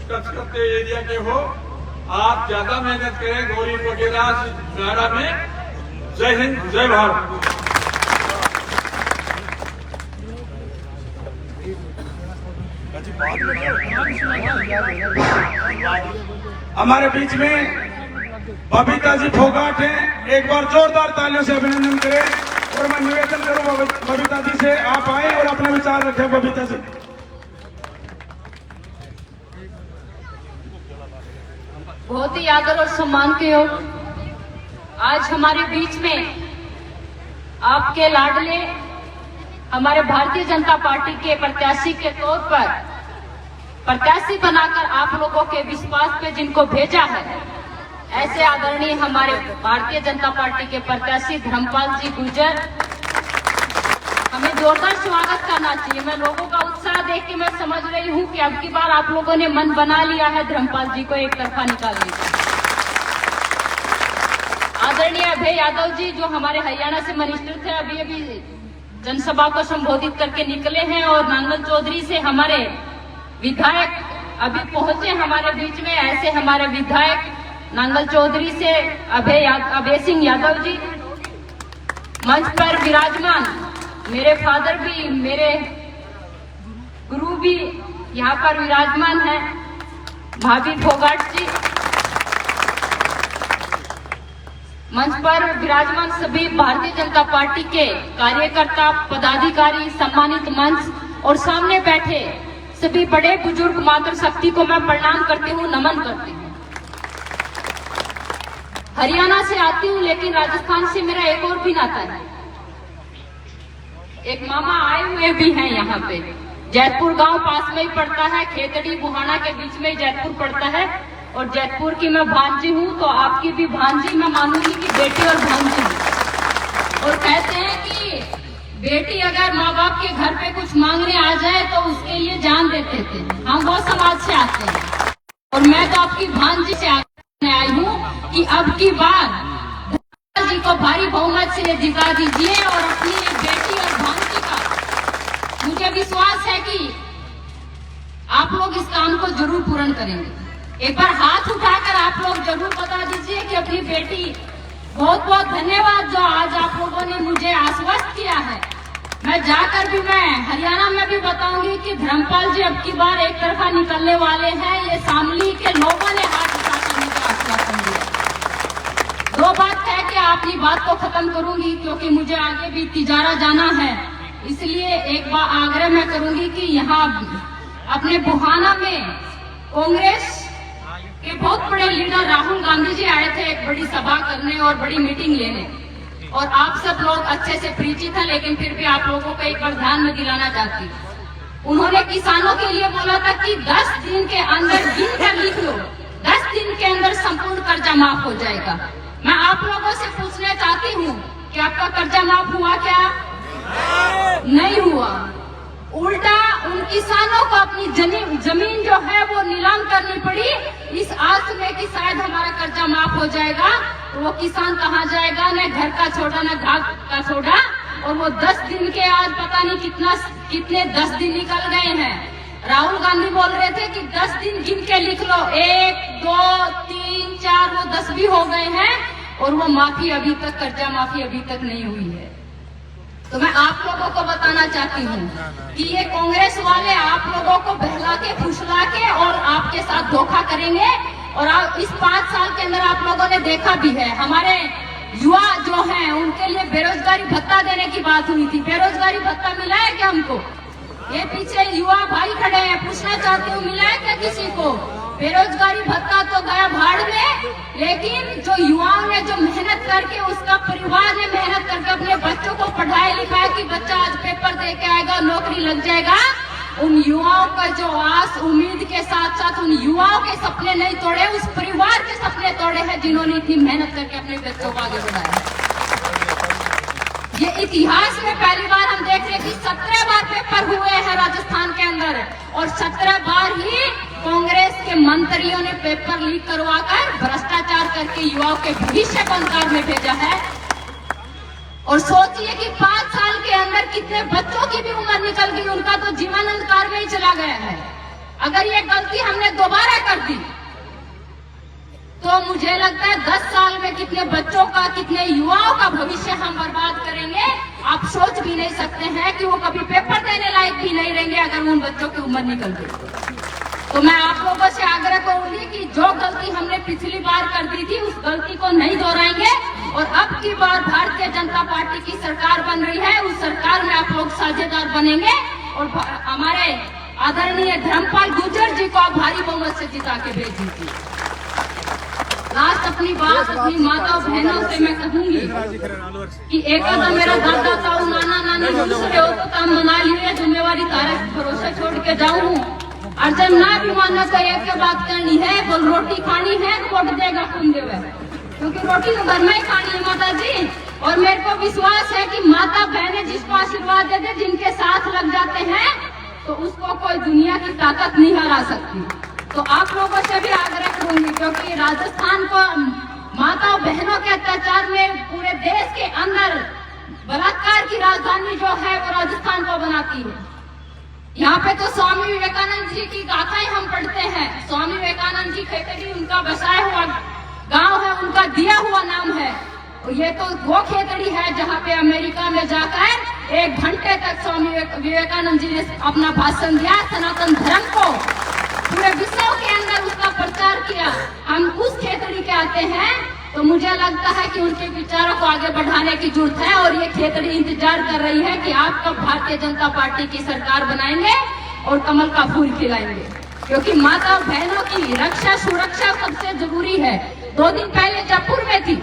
S8: टच करते एरिया के हो, आप ज्यादा मेहनत करें गौरी वगैरह नारा में। जय हिंद, जय भारत।
S6: हमारे बीच में बबीता जी फोगाट हैं, एक बार जोरदार तालियों से अभिनंदन करें। और मैं निवेदन करूं बबीता जी से, आप आए और अपना विचार रखें। बबीता जी।
S9: बहुत ही आदर और सम्मान के योग आज हमारे बीच में आपके लाडले हमारे भारतीय जनता पार्टी के प्रत्याशी के तौर पर प्रत्याशी बनाकर आप लोगों के विश्वास पे जिनको भेजा है, ऐसे आदरणीय हमारे भारतीय जनता पार्टी के प्रत्याशी धर्मपाल जी गुर्जर, हमें जोरदार स्वागत करना चाहिए। मैं लोगों का उत्साह देख के मैं समझ रही हूँ कि अब की बार आप लोगों ने मन बना लिया है धर्मपाल जी को एक तरफा निकालने का। आदरणीय अभय यादव जी जो हमारे हरियाणा से मिनिस्टर थे, अभी जनसभा को संबोधित करके निकले हैं। और नांगल चौधरी से हमारे विधायक अभी पहुंचे हमारे बीच में, ऐसे हमारे विधायक नांगल चौधरी से अभय सिंह यादव जी मंच पर विराजमान, मेरे फादर भी, मेरे गुरु भी यहाँ पर विराजमान है, भाभी फोगाट जी, मंच पर विराजमान सभी भारतीय जनता पार्टी के कार्यकर्ता, पदाधिकारी, सम्मानित मंच और सामने बैठे सभी बड़े बुजुर्ग मातृशक्ति को मैं प्रणाम करती हूँ, नमन करती हूँ। हरियाणा से आती हूँ लेकिन राजस्थान से मेरा एक और भी नाता है। एक मामा आए हुए भी हैं यहाँ पे। जैतपुर गांव पास में ही पड़ता है, खेतड़ी बुहाना के बीच में ही जैतपुर पड़ता है और जैतपुर की मैं भांजी हूँ, तो आपकी भी भांजी मैं मानूंगी कि बेटी और भांजी हूँ। और कहते हैं कि बेटी अगर माँ बाप के घर पे कुछ मांगने आ जाए तो उसके लिए जान देते थे। हम वो समाज से आते हैं और मैं तो आपकी भांजी से आई हूँ कि अब की बार जी को भारी बहुमत से जिता दीजिए और अपनी बेटी और भांजी का मुझे विश्वास है कि आप लोग इस काम को जरूर पूर्ण करेंगे। एक बार हाथ उठाकर आप लोग जरूर बता दीजिए कि अपनी बेटी, बहुत बहुत धन्यवाद जो आज आप लोगों ने मुझे आश्वस्त किया है। मैं जाकर भी मैं हरियाणा में भी बताऊंगी कि धर्मपाल जी अब की बार एक तरफा निकलने वाले हैं। ये शामली के लोगों ने हाथ उठाकर मुझे आश्वासन दिया। दो बात है कि अपनी बात को खत्म करूंगी क्योंकि मुझे आगे भी तिजारा जाना है, इसलिए एक बार आग्रह मैं करूंगी कि यहाँ अपने बुहाना में कांग्रेस के बहुत बड़े लीडर राहुल गांधी जी आए थे एक बड़ी सभा करने और बड़ी मीटिंग लेने, और आप सब लोग अच्छे से परिचित हैं, लेकिन फिर भी आप लोगों को एक बार ध्यान में दिलाना चाहती हूँ। उन्होंने किसानों के लिए बोला था कि 10 दिन के अंदर गिन कर लिख लो, 10 दिन के अंदर संपूर्ण कर्जा माफ हो जाएगा। मैं आप लोगों से पूछना चाहती हूँ कि आपका कर्जा माफ हुआ क्या? नहीं हुआ। उल्टा उन किसानों को अपनी जमीन जो है वो नीलाम करनी पड़ी इस आस में कि शायद हमारा कर्जा माफ हो जाएगा। तो वो किसान कहाँ जाएगा? न घर का छोड़ा न घाट का छोड़ा, और वो 10 दिन के आज पता नहीं कितने 10 दिन निकल गए हैं। राहुल गांधी बोल रहे थे कि 10 दिन गिन के लिख लो, 1 2 3 4, वो 10 भी हो गए हैं और वो माफी अभी तक, कर्जा माफी अभी तक नहीं हुई है। तो मैं आप लोगों को बताना चाहती हूँ कि ये कांग्रेस वाले आप लोगों को बहला के, फुसला के और आपके साथ धोखा करेंगे। और आप इस 5 साल के अंदर आप लोगों ने देखा भी है, हमारे युवा जो हैं उनके लिए बेरोजगारी भत्ता देने की बात हुई थी। बेरोजगारी भत्ता मिला है क्या हमको? ये पीछे युवा भाई खड़े हैं, पूछना चाहती हूँ मिला है क्या किसी को? बेरोजगारी भत्ता तो गया भाड़ में, लेकिन जो युवाओं ने जो मेहनत करके, उसका परिवार ने मेहनत करके अपने बच्चों को पढ़ाया लिखाया कि बच्चा आज पेपर दे के आएगा, नौकरी लग जाएगा, उन युवाओं का जो आस उम्मीद के साथ साथ उन युवाओं के सपने नहीं तोड़े, उस परिवार के सपने तोड़े हैं जिन्होंने इतनी मेहनत करके अपने बच्चों को आगे बढ़ाया। ये इतिहास में पहली बार हम देख रहे हैं कि 17 बार पेपर हुए हैं राजस्थान के अंदर, और 17 बार ही कांग्रेस के मंत्रियों ने पेपर लीक करवाकर भ्रष्टाचार करके युवाओं के भविष्य को अंधकार में भेजा है। और सोचिए कि 5 साल के अंदर कितने बच्चों की भी उम्र निकल गई, उनका तो जीवन अंधकार में ही चला गया है। अगर ये गलती हमने दोबारा कर दी तो मुझे लगता है 10 साल में कितने बच्चों का, कितने युवाओं का भविष्य हम बर्बाद करेंगे। आप सोच भी नहीं सकते हैं कि वो कभी पेपर देने लायक भी नहीं रहेंगे अगर उन बच्चों की उम्र निकल गई। तो मैं आप लोगों से आग्रह करूंगी कि जो गलती हमने पिछली बार कर दी थी उस गलती को नहीं दोहराएंगे, और अब की बार भारतीय जनता पार्टी की सरकार बन रही है, उस सरकार में आप लोग साझेदार बनेंगे और हमारे आदरणीय धर्मपाल गुर्जर जी को आप भारी बहुमत से जिता के भेज दीजिए। लास्ट अपनी बात अपनी माता बहनों से मैं कहूंगी कि एक मेरा दादा था, नाना नानी दूसरे हो तो काम मना लिए, जिम्मेवारी तारे भरोसा छोड़ के जाऊँ। अर्जन ना भी मानो तो एक के बात करनी है, बोल रोटी खानी है वोट देगा कौन देवे, क्योंकि रोटी तो घर में ही खानी है माता जी। और मेरे को विश्वास है कि माता बहनें जिसको आशीर्वाद देते, जिनके साथ लग जाते हैं, तो उसको कोई दुनिया की ताकत नहीं हरा सकती। तो आप लोगों से भी आग्रह करूंगी, क्योंकि राजस्थान को माता बहनों के अत्याचार में पूरे देश के अंदर बलात्कार की राजधानी जो है वो राजस्थान को बनाती है। यहाँ पे तो स्वामी विवेकानंद जी की गाथाएं हम पढ़ते हैं। स्वामी विवेकानंद जी खेतड़ी उनका बसाया हुआ गांव है, उनका दिया हुआ नाम है। और ये तो वो खेतड़ी है जहाँ पे अमेरिका में जाकर 1 घंटे तक स्वामी विवेकानंद जी ने अपना भाषण दिया, सनातन धर्म को पूरे विश्व के अंदर उसका प्रचार किया। हम उस खेतड़ी के आते हैं तो मुझे लगता है कि उनके विचारों को आगे बढ़ाने की जरूरत है। और ये खेतड़ी इंतजार कर रही है कि आप कब भारतीय जनता पार्टी की सरकार बनाएंगे और कमल का फूल खिलाएंगे, क्योंकि माता और बहनों की रक्षा सुरक्षा सबसे जरूरी है। 2 दिन पहले जयपुर में थी,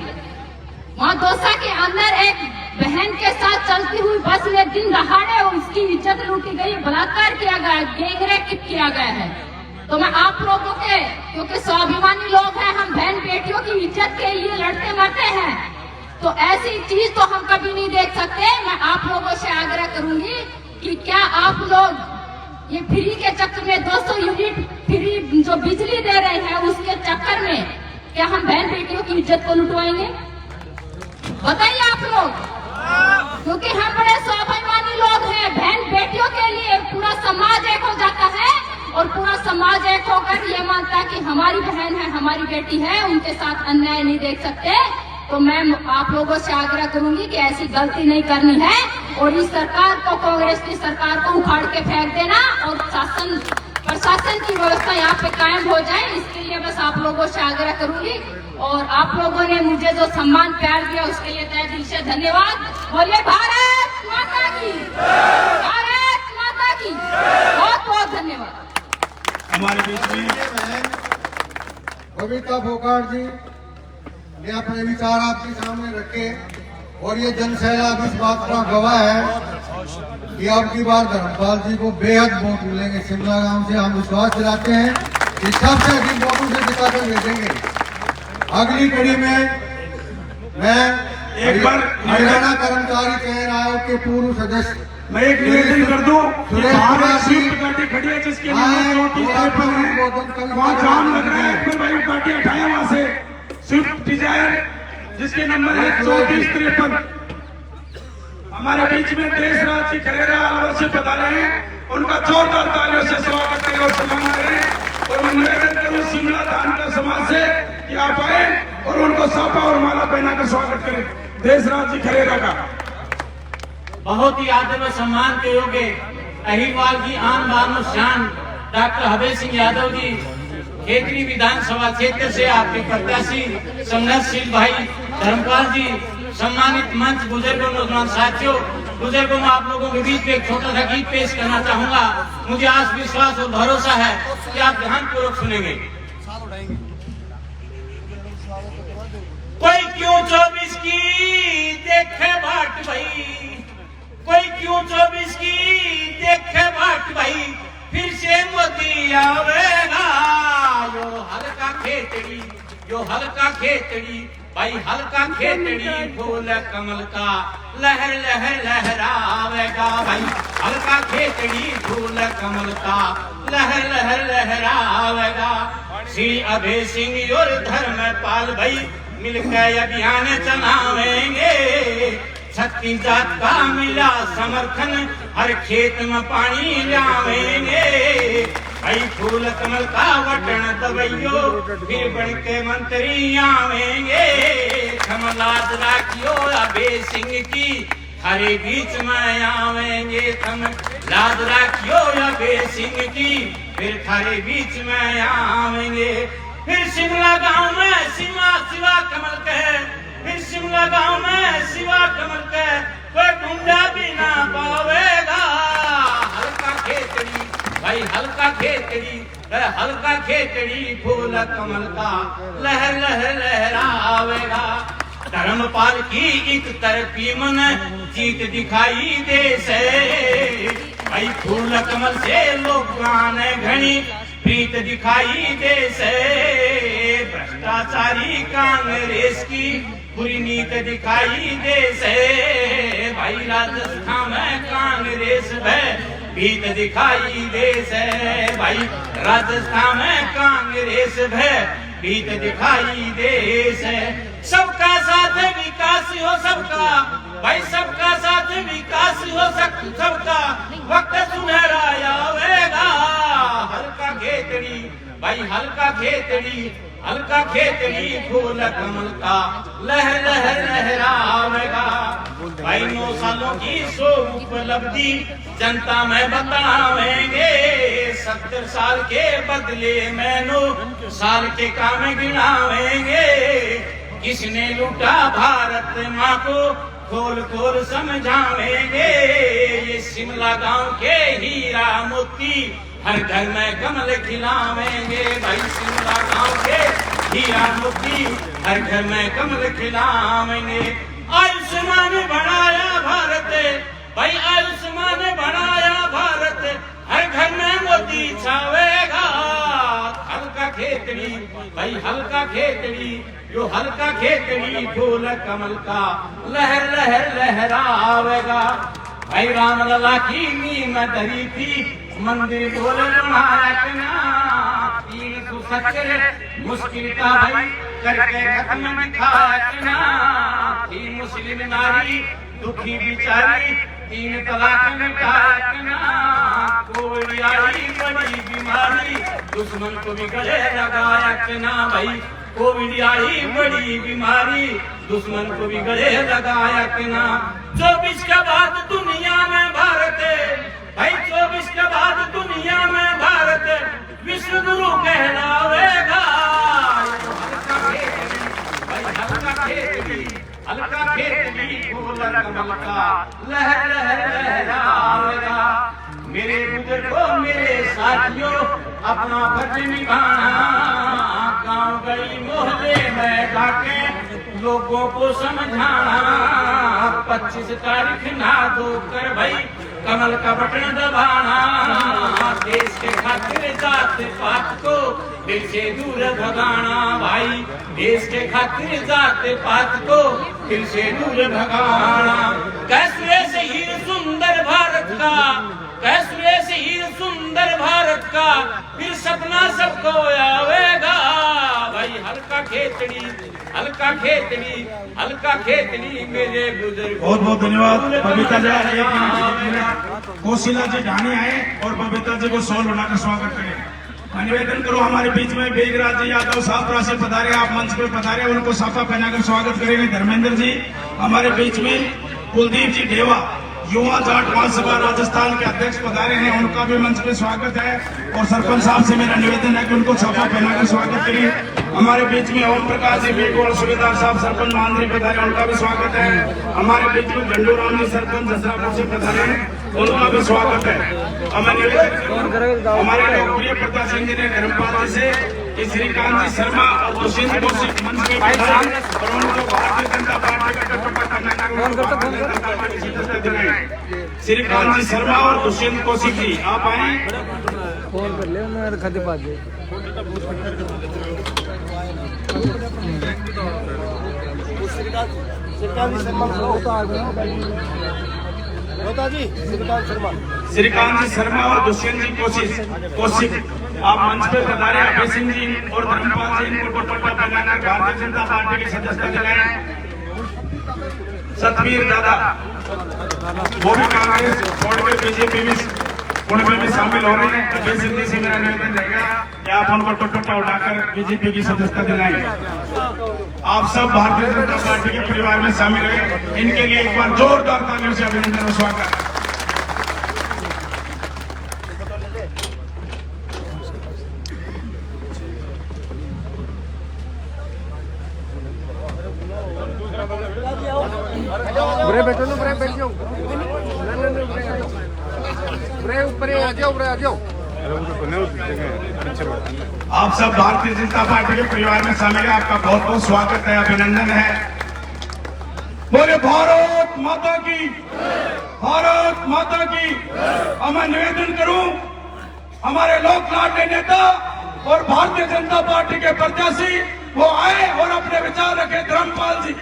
S9: वहाँ दौसा के अंदर एक बहन के साथ चलती हुई बस में दिन दहाड़े उसकी इज्जत लूटी गई, बलात्कार किया गया, गैंगरेप किया गया है। तो मैं आप लोगों के, क्योंकि स्वाभिमानी लोग हैं, हम बहन बेटियों की इज्जत के लिए लड़ते मरते हैं, तो ऐसी चीज तो हम कभी नहीं देख सकते। मैं आप लोगों से आग्रह करूंगी कि क्या आप लोग ये फ्री के चक्कर में 200 यूनिट फ्री जो बिजली दे रहे हैं उसके चक्कर में क्या हम बहन बेटियों की इज्जत को लुटवाएंगे? बताइए आप लोग, क्योंकि हम बड़े स्वाभिमानी लोग हैं। बहन बेटियों के लिए पूरा समाज एक हो जाता है और पूरा समाज एक होकर ये मानता है कि हमारी बहन है, हमारी बेटी है, उनके साथ अन्याय नहीं देख सकते। तो मैं आप लोगों से आग्रह करूंगी कि ऐसी गलती नहीं करनी है और इस सरकार को, कांग्रेस की सरकार को उखाड़ के फेंक देना और प्रशासन की व्यवस्था यहाँ पे कायम हो जाए, इसके लिए बस आप लोगों से आग्रह करूंगी। और आप लोगों ने मुझे जो सम्मान प्यार दिया उसके लिए तहे दिल से धन्यवाद। बोलिए भारत माता की, भारत माता की, बहुत बहुत धन्यवाद।
S6: हमारे बीच में
S7: बबीता फोगाट जी ने अपने विचार आपके सामने रखे और ये जन सैलाब इस बात का गवाह है कि अब की बार धर्मपाल जी को बेहद वोट मिलेंगे। शिमला गांव से हम विश्वास दिलाते हैं कि सबसे अधिक वोटों से जिताकर भेजेंगे। अगली कड़ी में मैं हरियाणा कर्मचारी चयन आयोग के पूर्व सदस्य
S6: मैं एक निवेदन कर दूं, भारत स्विफ्ट गाड़ी खड़ी है जिसके नंबर 3453 है, वहाँ जाम लग रहा है, फिर भाई गाड़ी हटाए वहाँ से। स्विफ्ट डिजायर जिसके नंबर है 3453। हमारे बीच में देशराज जी खरेरा अलवर से पधारे हैं, उनका जोरदार तालियों से स्वागत करें और सलाम करें। और मैं निवेदन करूं शिमला धानका समाज से कि आप आए और उनको साफा और माला पहनाकर स्वागत करें देशराज जी खरेरा का।
S10: बहुत ही आदर व सम्मान के योग्य अहिरवाल की आन बान और शान डॉक्टर हबे सिंह यादव जी, खेतड़ी विधानसभा क्षेत्र से आपके प्रत्याशी संघर्षशील भाई धर्मपाल जी, सम्मानित मंच, बुजुर्गों, नौजवान साथियों, बुजुर्गों, मैं आप लोगों के बीच में एक छोटा सा गीत पेश करना चाहूंगा। मुझे आस विश्वास और भरोसा है कि आप ध्यानपूर्वक सुनेंगे। कोई क्यों 24 की देखे बाट भाई, कोई क्यों 24 की देखे बाट भाई, फिर से मोदी आवेगा। यो हल्का खेतड़ी, यो हल्का खेतड़ी भाई, हल्का खेतड़ी फूल कमल का लहर लहर लहरावेगा भाई, हल्का खेतड़ी फूल कमल का लहर लहर लहरावेगा। श्री अभय सिंह और धर्मपाल भाई मिलकर अभियान चलावेंगे, 36 जात का मिला समर्थन, हर खेत में पानी लावेंगे भाई, फूल कमल का वटन दबइयो, फिर बन के मंत्री आवेंगे। लाज राखियो अभय सिंह की, हरे बीच में आवेंगे। थम लाज राखियो अभय सिंह की, फिर थारे बीच में आवेंगे। फिर शिमला गांव में शिवा कमल कहे, फिर शिमला गांव में शिवा कमल कहे, कोई ढूंढा भी ना पावेगा। हल्का खेतड़ी भाई, हल्का खेतड़ी, हल्का खेतड़ी फूल कमल का लहर लहर लहरावेगा। धर्मपाल की एक तरफी मन जीत दिखाई दे से भाई, फूल कमल से लोग ने घनी प्रीत दिखाई दे से। भ्रष्टाचारी कांग्रेस की बुरी नीत दिखाई दे से भाई, राजस्थान में कांग्रेस भीत दिखाई दे से भाई, राजस्थान में कांग्रेस भीत दिखाई दे से। सबका साथ विकास हो सबका भाई, सबका साथ विकास हो सबका, वक्त सुनहरा आवेगा। हल्का खेतड़ी भाई हल्का खेतड़ी फूल कमल का लहर लहर लहरावेगा। भाई 9 सालों की सो उपलब्धि जनता में बतावेंगे। 70 साल के बदले में 9 साल के काम गिनावेंगे। किसने लूटा भारत माँ को खोल खोल समझावेंगे। ये शिमला गांव के हीरा मोती हर घर में कमल खिलावेंगे। भाई शिमला गांव के हीरा मोती हर घर में कमल खिलावेंगे। आयुष्मान बनाया भारत भाई आयुष्मान बनाया भारत हर घर में मोती छावेगा। हल्का खेतड़ी भाई हल्का खेतड़ी जो हल्का खेतड़ी फूल कमल का लहर लहर लहरावेगा। भाई राम लला की नीम धरी थी मंदिर बोल बनाया। 370 मुश्किल का भाई करके खत्म दिखाया। थी मुस्लिम नारी दुखी बिचारी 3 तलाक मिटाया। कोई आई बड़ी बीमारी दुश्मन को भी गले लगाया। भाई कोविड आई बड़ी बीमारी दुश्मन को भी गले लगाया। 24 के बाद दुनिया में भारत भाई 24 के बाद दुनिया में भारत विश्व गुरु कहलावेगा। हल्का खेतड़ी फूल कमल का लहर लहर लहरावेगा। मेरे बुजुर्गों मेरे साथियों अपना फर्ज निभाना। गांव गली मोहल्ले में जाके लोगों को समझाना। 25 तारीख ना दो कर भाई कमल का बटन दबाना। देश के खातिर जात पात को दिल से दूर भगाना। भाई देश के खातिर जात पात को दिल से दूर भगाना। कैसे शहीद सुंदर भारत का कैसे शहीद सुंदर भारत का फिर सपना सबको आवेगा। भाई हल्का खेतड़ी मेरे बुजुर्ग।
S6: बहुत बहुत धन्यवाद बबीता जी। कोशिला जी ढाणी आए और बबीता जी को शॉल उड़ाकर स्वागत करें। निवेदन करो हमारे बीच में बेगराज जी यादव साहब से पधारे, आप मंच पे पधारे, उनको साफा पहनाकर स्वागत करेंगे। धर्मेंद्र जी हमारे बीच में, कुलदीप जी ढेवा युवा जाट महासभा राजस्थान के अध्यक्ष पधारे हैं, उनका भी मंच पे स्वागत है। और सरपंच साहब से मेरा निवेदन है कि उनको साफा पहनाकर स्वागत करें। हमारे बीच में ओम प्रकाश जी बेगोड़ सुबेदार साहब सरपंच मांद्री पधारे, उनका भी स्वागत है। हमारे बीच में झंडू राम जी सरपंच जसरापुर से पधारे, उनका भी स्वागत है। हमारे लोकप्रिय प्रत्याशी जी ने धर्मपाल जी से कि श्रीकांत जी शर्मा और दुष्यंत कौशिक मंच पे पधारे और उनको भारतीय जनता पार्टी का कटौता करने श्रीकांत जी शर्मा और दुष्यंत कौशिक जी आप आए।
S4: फोन कर ले मैं खाते पास
S6: श्रीकांत जी शर्मा और दुष्यंत जी कौशिक आप मंच पे पधारे। अभय सिंह जी और धर्मपाल जी इनको दुपट्टा पहनाकर भारतीय जनता पार्टी की सदस्यता दिलाएं। सतवीर दादा वो भी कांग्रेस छोड़ के बीजेपी में पुणे में शामिल हो रहे हैं। अभय सिंह जी से मेरा निवेदन रहेगा कि आप उनको दुपट्टा उठाकर बीजेपी की सदस्यता दिलाएं। आप सब भारतीय जनता पार्टी के परिवार में शामिल हुए, इनके लिए एक बार जोरदार तालियों से अभिनंदन और स्वागत।
S4: ब्रे बैठो ना, ब्रे बैठ जाओ, ब्रे ऊपर आ जाओ।
S6: आप सब भारतीय जनता पार्टी के परिवार में शामिल है, आपका बहुत बहुत स्वागत है, अभिनंदन है। बोले भारत माता की, भारत माता की। अब मैं निवेदन करूं हमारे लोक लाडले नेता और भारतीय जनता पार्टी के प्रत्याशी वो आए और अपने विचार रखे। धर्मपाल जी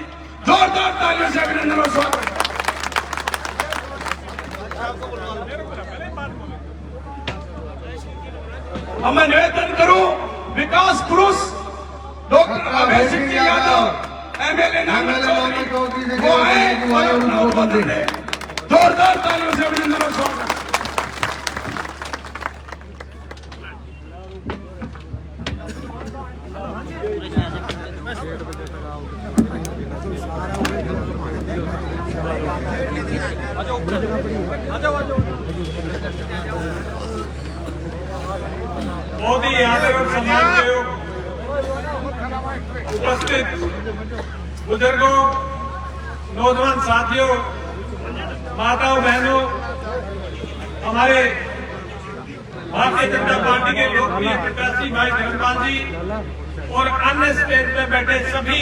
S6: जोरदार तालियों से अभिनंदन और स्वागत। अब मैं निवेदन करूं विकास पुरुष डॉक्टर अभय सिंह जी यादव एमएलए नांगल चौधरी वो आए, जोरदार तालियों से अभिनंदन और स्वागत।
S8: उपस्थित बुजुर्गों, नौजवान साथियों, माताओं, बहनों, हमारे भारतीय जनता पार्टी के लोकप्रिय प्रत्याशी भाई धर्मपाल जी और अन्य स्टेज पे बैठे सभी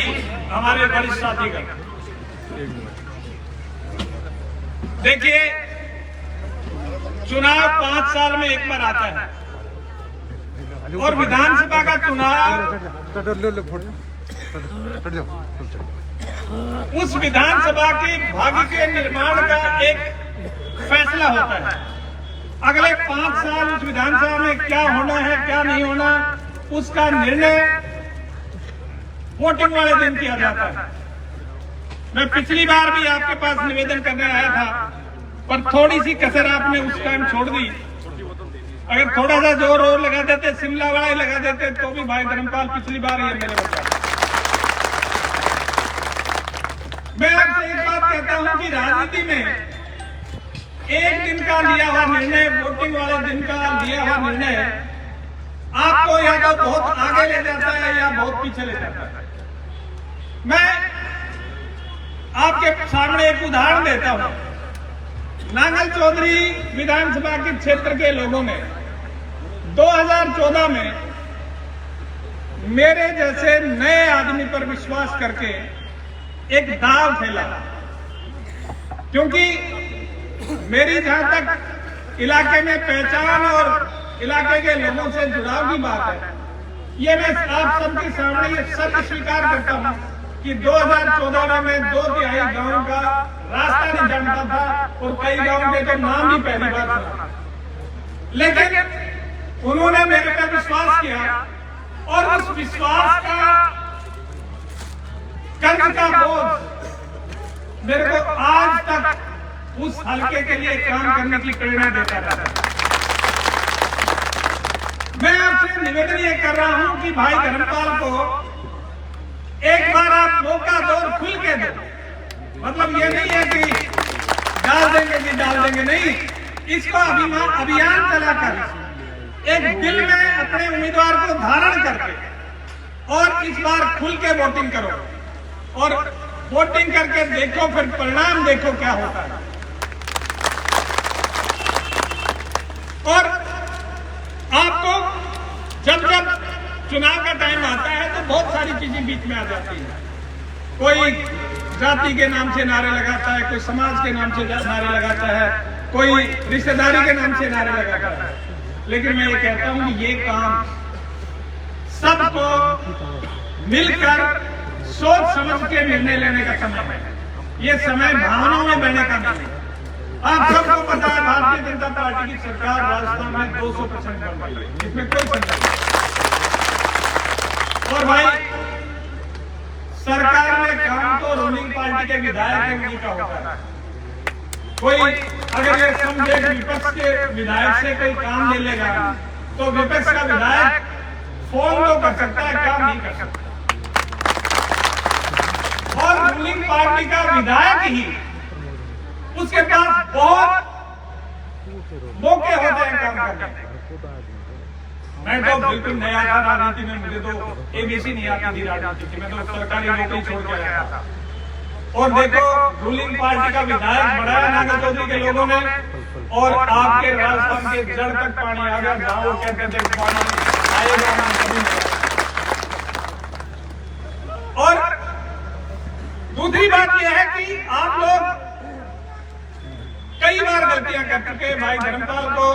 S8: हमारे वरिष्ठ साथीगण। देखिए, चुनाव 5 साल में एक बार आता है और विधानसभा का चुनाव उस विधानसभा के भाग्य के निर्माण का एक फैसला होता है। अगले 5 साल उस विधानसभा में क्या होना है, क्या नहीं होना, उसका निर्णय वोटिंग वाले दिन किया जाता है। मैं पिछली बार भी आपके पास निवेदन करने आया था, पर थोड़ी सी कसर आपने उस टाइम छोड़ दी। अगर थोड़ा सा जोर और लगा देते, शिमला वाला ही लगा देते, तो भी भाई धर्मपाल पिछली बार ये मेरे बता। मैं आपसे एक बात कहता हूं कि राजनीति में एक दिन का लिया हुआ निर्णय, वोटिंग वाले दिन का लिया हुआ निर्णय आपको या तो बहुत आगे ले जाता है या बहुत पीछे ले जाता है। मैं आपके सामने एक उदाहरण देता हूं। नांगल चौधरी विधानसभा के क्षेत्र के लोगों ने 2014 में मेरे जैसे नए आदमी पर विश्वास करके एक दाव खेला, क्योंकि मेरी जहां तक इलाके में पहचान और इलाके के लोगों से जुड़ाव की बात है, ये मैं आप सबके सामने ये सत्य स्वीकार करता हूं कि 2014 में मैं 2/3 गांव का रास्ता नहीं जानता था और कई गांव के तो नाम ही पहली बार सुना। लेकिन उन्होंने मेरे पर विश्वास किया और उस विश्वास का कर्ज का बोझ मेरे को आज तक उस हलके के लिए काम करने की प्रेरणा देता रहता है। मैं आपसे निवेदन ये कर रहा हूं कि भाई धर्मपाल को एक बार आप मौका दो और खुल के दो। मतलब ये नहीं है कि डाल देंगे कि डाल देंगे, नहीं। इसको अभियान चलाकर एक दिल में अपने उम्मीदवार को धारण करके और इस बार खुल के वोटिंग करो और वोटिंग करके देखो, फिर परिणाम देखो क्या होता है। और आपको जब जब चुनाव का टाइम आता है तो बहुत सारी चीजें बीच में आ जाती है। कोई जाति के नाम से नारे लगाता है, कोई समाज के नाम से नारे लगाता है, कोई रिश्तेदारी के नाम से नारे लगाता है। लेकिन मैं ये कहता हूं कि ये काम सबको मिलकर सोच समझ के निर्णय लेने का समय है। ये समय भावनाओं में बहने का नहीं। आप सबको पता है भारतीय जनता पार्टी की सरकार राजस्थान में 200% बन रही है, इसमें कोई संदेह नहीं। और भाई, सरकार में काम तो रूलिंग पार्टी के विधायक के का होता है। कोई अगर ये समझे विपक्ष के विधायक से कोई काम ले लेगा तो विपक्ष का विधायक फोन तो कर सकता है, काम नहीं कर सकता। और रूलिंग पार्टी का विधायक ही उसके पास बहुत मौके होते हैं काम करने के। मैं तो बिल्कुल नया था राजनीति में, मुझे तो एबीसी नहीं आती थी राजनीति की। मैं तो सरकारी नौकरी छोड़ के आया था। और देखो, रूलिंग पार्टी का विधायक बढ़ाया नांगल चौधरी के लोगों ने और आपके राजस्थान के जड़ तक पानी आ गया। जहां वो कहते थे पानी आएगा ना कभी नहीं। और दूसरी बात यह है कि आप लोग कई बार गलतियां कर चुके। भाई धर्मपाल को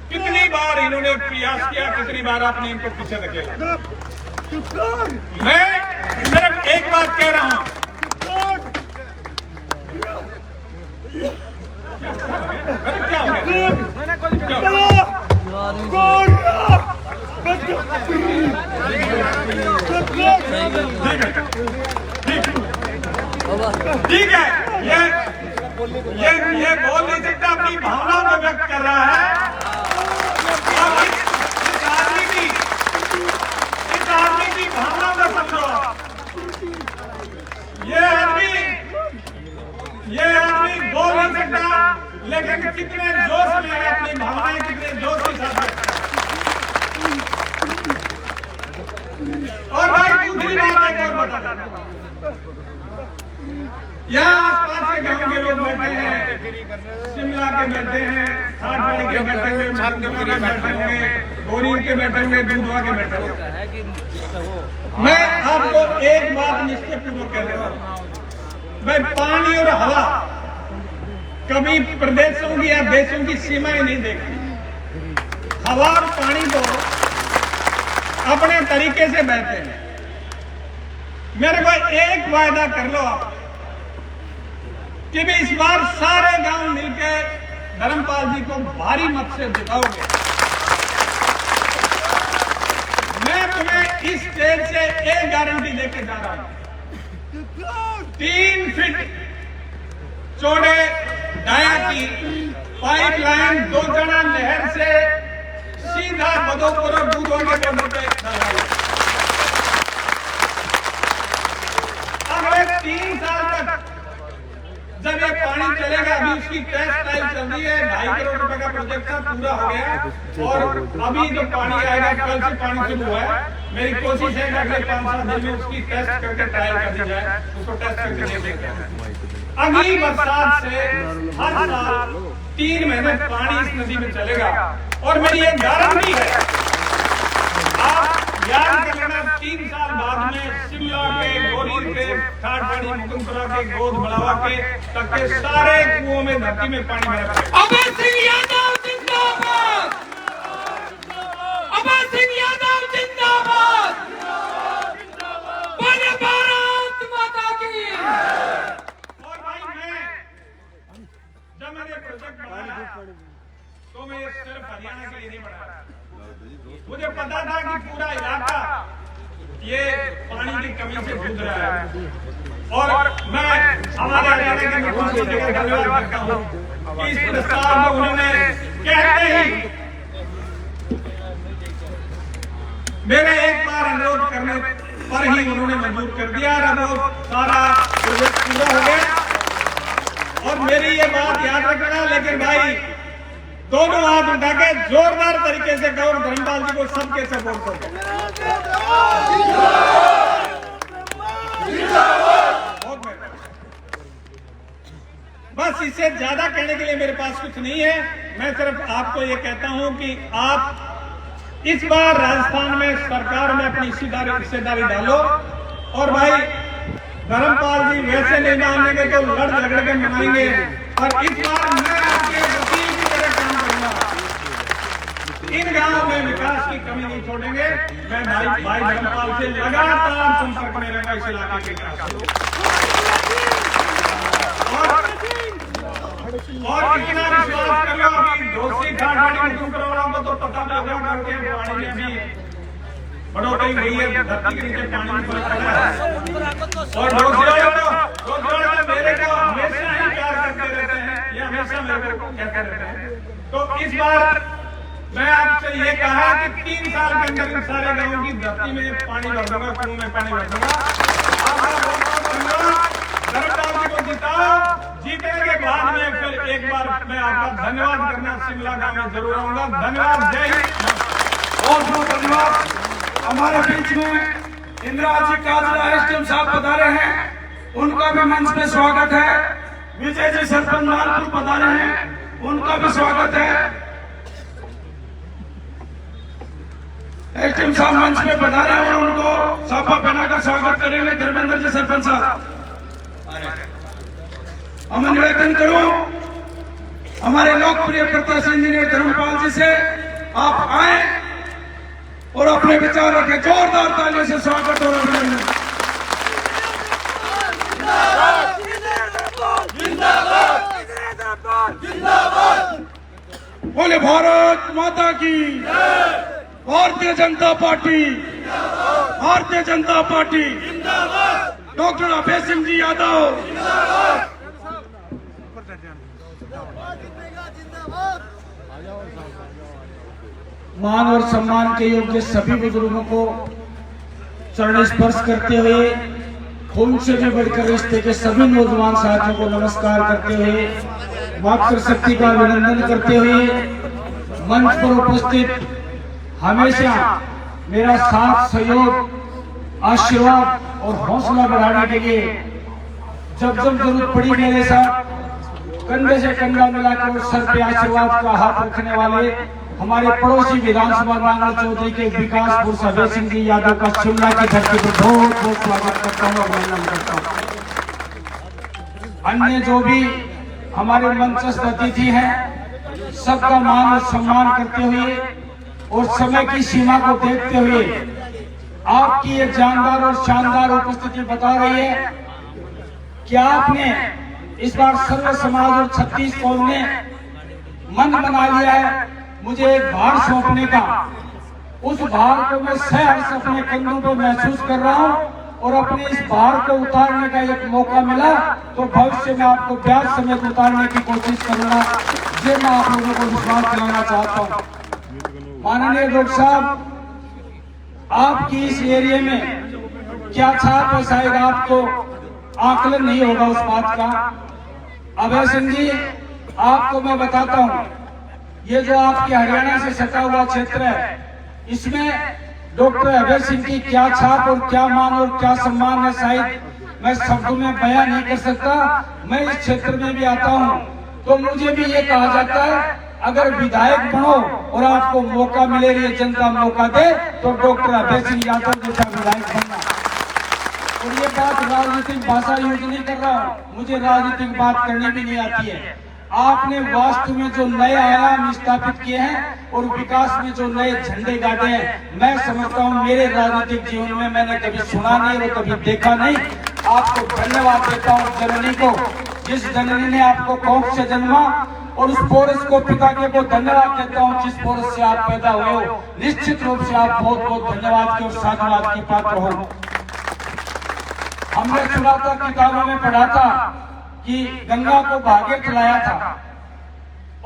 S8: कितनी बार इन्होंने प्रयास किया, कितनी बार आपने इनको पीछे धकेला। मैं सिर्फ एक बात कह रहा हूं, क्या हो ठीक है, ये बोल नहीं सकता, अपनी भावनाओं को व्यक्त कर रहा है। इस आदमी की भावनाओं को समझो। ये आदमी बोल नहीं सकता, लेकिन कितने जोश में है, अपनी भावनाएं कितने जोश के साथ है। और भाई दूसरी बात
S6: पता करना। यहाँ आसपास के गांव के लोग बैठे हैं, शिमला के बैठे हैं, खाटवाड़ी के बैठे हुए, मानदेवा के बैठे हुए, बोरी के बैठे हुए, दूधवा के बैठे हुए। मैं आपको एक बात निश्चय पूर्वक कह रहा हूं, भाई पानी और हवा कभी प्रदेशों की या देशों की सीमाएं नहीं देखती। हवा और पानी तो अपने तरीके से बहते हैं। मेरे को एक वायदा कर लो आप कि भी इस बार सारे गांव मिलकर धर्मपाल जी को भारी मत से जिताओगे। मैं तुम्हें इस स्टेज से एक गारंटी देके जा रहा हूं, 3 फीट चौड़े डाया की पाइपलाइन 2 जना नहर से सीधा बदोपुर और दूधवा के बॉर्डर पे डाला। अगले 3 साल तक जब ये पानी चलेगा, अभी उसकी टेस्ट टाइम चल रही है, 2.5 करोड़ रुपए का प्रोजेक्ट पूरा हो गया और अभी जो पानी आएगा, कल से पानी शुरू हुआ है। मेरी कोशिश है कि अगले 5-7 दिन में उसकी टेस्ट करके ट्रायल कर दी जाए, उसको टेस्ट करके देखते हैं। अगली बरसात से हर साल 3 महीने पानी इस नदी में चलेगा और मेरी ये गारंटी है, आप याद कर लेना, 3 साल बाद में शिमला के, गोरी के, खाटवाड़ी, मुकुंदपुरा के, गोद बढ़ावा के तक के सारे कुओं में धरती में पानी भरा है।
S2: अभय सिंह यादव जिंदाबाद, अभय सिंह यादव जिंदाबाद, बोले भारत माता की।
S6: और भाई जब मैंने प्रोजेक्ट बनाया तो मैं सिर्फ हरियाणा के लिए नहीं बनाया, मुझे पता था कि पूरा इलाका ये पानी की कमी से जूझ रहा है। और मैं हमारे हरियाणा के मुख्यमंत्री को धन्यवाद करता हूँ कि इस प्रस्ताव में उन्होंने कहते ही मेरे एक बार अनुरोध करने पर ही उन्होंने मंजूर कर दिया और वो सारा प्रोजेक्ट पूरा हो गया। और मेरी ये बात याद रखना, लेकिन भाई दोनों हाथ उठा के जोरदार तरीके से गौर धर्मपाल जी को सबके सपोर्ट करो। बस इससे ज्यादा कहने के लिए मेरे पास कुछ नहीं है। मैं सिर्फ आपको ये कहता हूं कि आप इस बार राजस्थान में सरकार में अपनी हिस्सेदारी डालो। और भाई धर्मपाल जी वैसे नहीं मानेंगे तो लड़ झगड़ के मनाएंगे। और इस बार मैं आपके वकील की तरह काम करूंगा, इन गांवों में विकास की कमी नहीं छोड़ेंगे। मैं भाई धर्मपाल से लगातार संपर्क में रहूंगा इस इलाके के विकास। और इतना विश्वास कर लो, अभी दोषी खाटवाड़ी मुकुंदपुरा वालों को तो पता लगा करके पानी में भी बढ़ोतरी हुई है, धरती के नीचे पानी में फर्क पड़ा है। और दोषी मेरे को हमेशा ही प्यार करते रहते हैं, ये हमेशा मेरे को कहते रहते हैं। तो इस बार मैं आपसे ये कहा कि 3 साल के अंदर इन सारे गांवों की धरती में पानी भर दूंगा, कुओं में पानी भर दूंगा। धर्मपाल जी को जिताओ। जीतने के बाद में फिर एक बार मैं आपका धन्यवाद करना शिमला गांव में जरूर आऊंगा। धन्यवाद, जय हिंद।
S8: बहुत बहुत धन्यवाद। हमारे बीच में इंदिरा जी काजला एसडीएम साहब पधारे हैं, उनका भी मंच पे स्वागत है। विजय जी सरपंच मालपुर पधारे हैं, उनका भी स्वागत है। एसडीएम साहब मंच पे पधारे हैं, उनको साफा पहना कर स्वागत करेंगे। धर्मेंद्र जी सरपंच साहब, हम निवेदन करूं हमारे लोकप्रिय प्रत्याशी इंजीनियर धर्मपाल जी से, आप आए और अपने विचार रखें। जोरदार तालियों से स्वागत और अभिनंदन। बोले भारत माता की, Bharatiya Janata party, Bharatiya Janata party, doctor Abhay Singh ji Yadav.
S5: मान और सम्मान के योग्य सभी बुजुर्गों को चरण स्पर्श करते हुए, खून से भी बढ़कर रिश्ते के सभी नौजवान साथियों को नमस्कार करते हुए, मातृशक्ति का अभिनंदन करते हुए, मंच पर उपस्थित हमेशा मेरा साथ सहयोग
S6: आशीर्वाद और हौसला बढ़ाने के लिए जब जब जरूरत पड़ी मेरे साथ कंधे से कंधा मिलाकर सर पे आशीर्वाद का हाथ रखने वाले हमारे पड़ोसी विधानसभा नांगल चौधरी के विकासपुर से अभय सिंह जी यादव का शिमला की धरती पर बहुत बहुत स्वागत करता हूँ, अभिनंदन करता हूँ। अन्य जो भी हमारे मंचस्थ अतिथि हैं, सबका मान और सम्मान करते हुए और समय की सीमा को देखते हुए आपकी ये जानदार और शानदार उपस्थिति बता रही है कि आपने इस बार सर्व समाज और 36 कौम ने मन बना लिया है मुझे एक भार सौंपने का। उस भार को मैं सहर्ष अपने कंधों पर महसूस कर रहा हूं और अपने इस भार को उतारने का एक मौका मिला तो भविष्य में आपको ब्याज समेत उतारने की कोशिश करूंगा। ये मैं आप लोगों को विश्वास दिलाना चाहता हूं। माननीय डॉक्टर साहब, आपकी इस एरिया में क्या छाप बसाएगा आपको आकलन नहीं होगा उस बात का। अभय सिंह जी, आपको मैं बताता हूं, ये जो आपके हरियाणा से सटा हुआ क्षेत्र है, इसमें डॉक्टर अभय सिंह की क्या छाप और क्या मान और क्या सम्मान है, शायद मैं शब्दों में बयां नहीं कर सकता। मैं इस क्षेत्र में भी आता हूं तो मुझे भी ये कहा जाता है अगर विधायक बनो और आपको मौका मिले, ये जनता मौका दे तो डॉक्टर अभय सिंह यादव जैसा विधायक बनना। और ये बात राजनीतिक भाषा यूज नहीं कर रहा हूँ, मुझे राजनीतिक बात करनी भी नहीं आती है। आपने वास्तव में जो नए आयाम स्थापित किए हैं और विकास में जो नए झंडे गाड़े हैं, मैं समझता हूँ मेरे राजनीतिक जीवन में मैंने कभी सुना नहीं और कभी देखा नहीं। आपको धन्यवाद देता हूँ जननी को, जिस जननी ने आपको कोख से जन्मा, और उस पोरस को पिता के को धन्यवाद देता हूँ जिस पोरस से आप पैदा हुए हो। निश्चित रूप से आप बहुत बहुत धन्यवाद के और साधुवाद की पात्र हो। हमने सुना था, किताबों में पढ़ा था कि गंगा को भागीरथ लाया था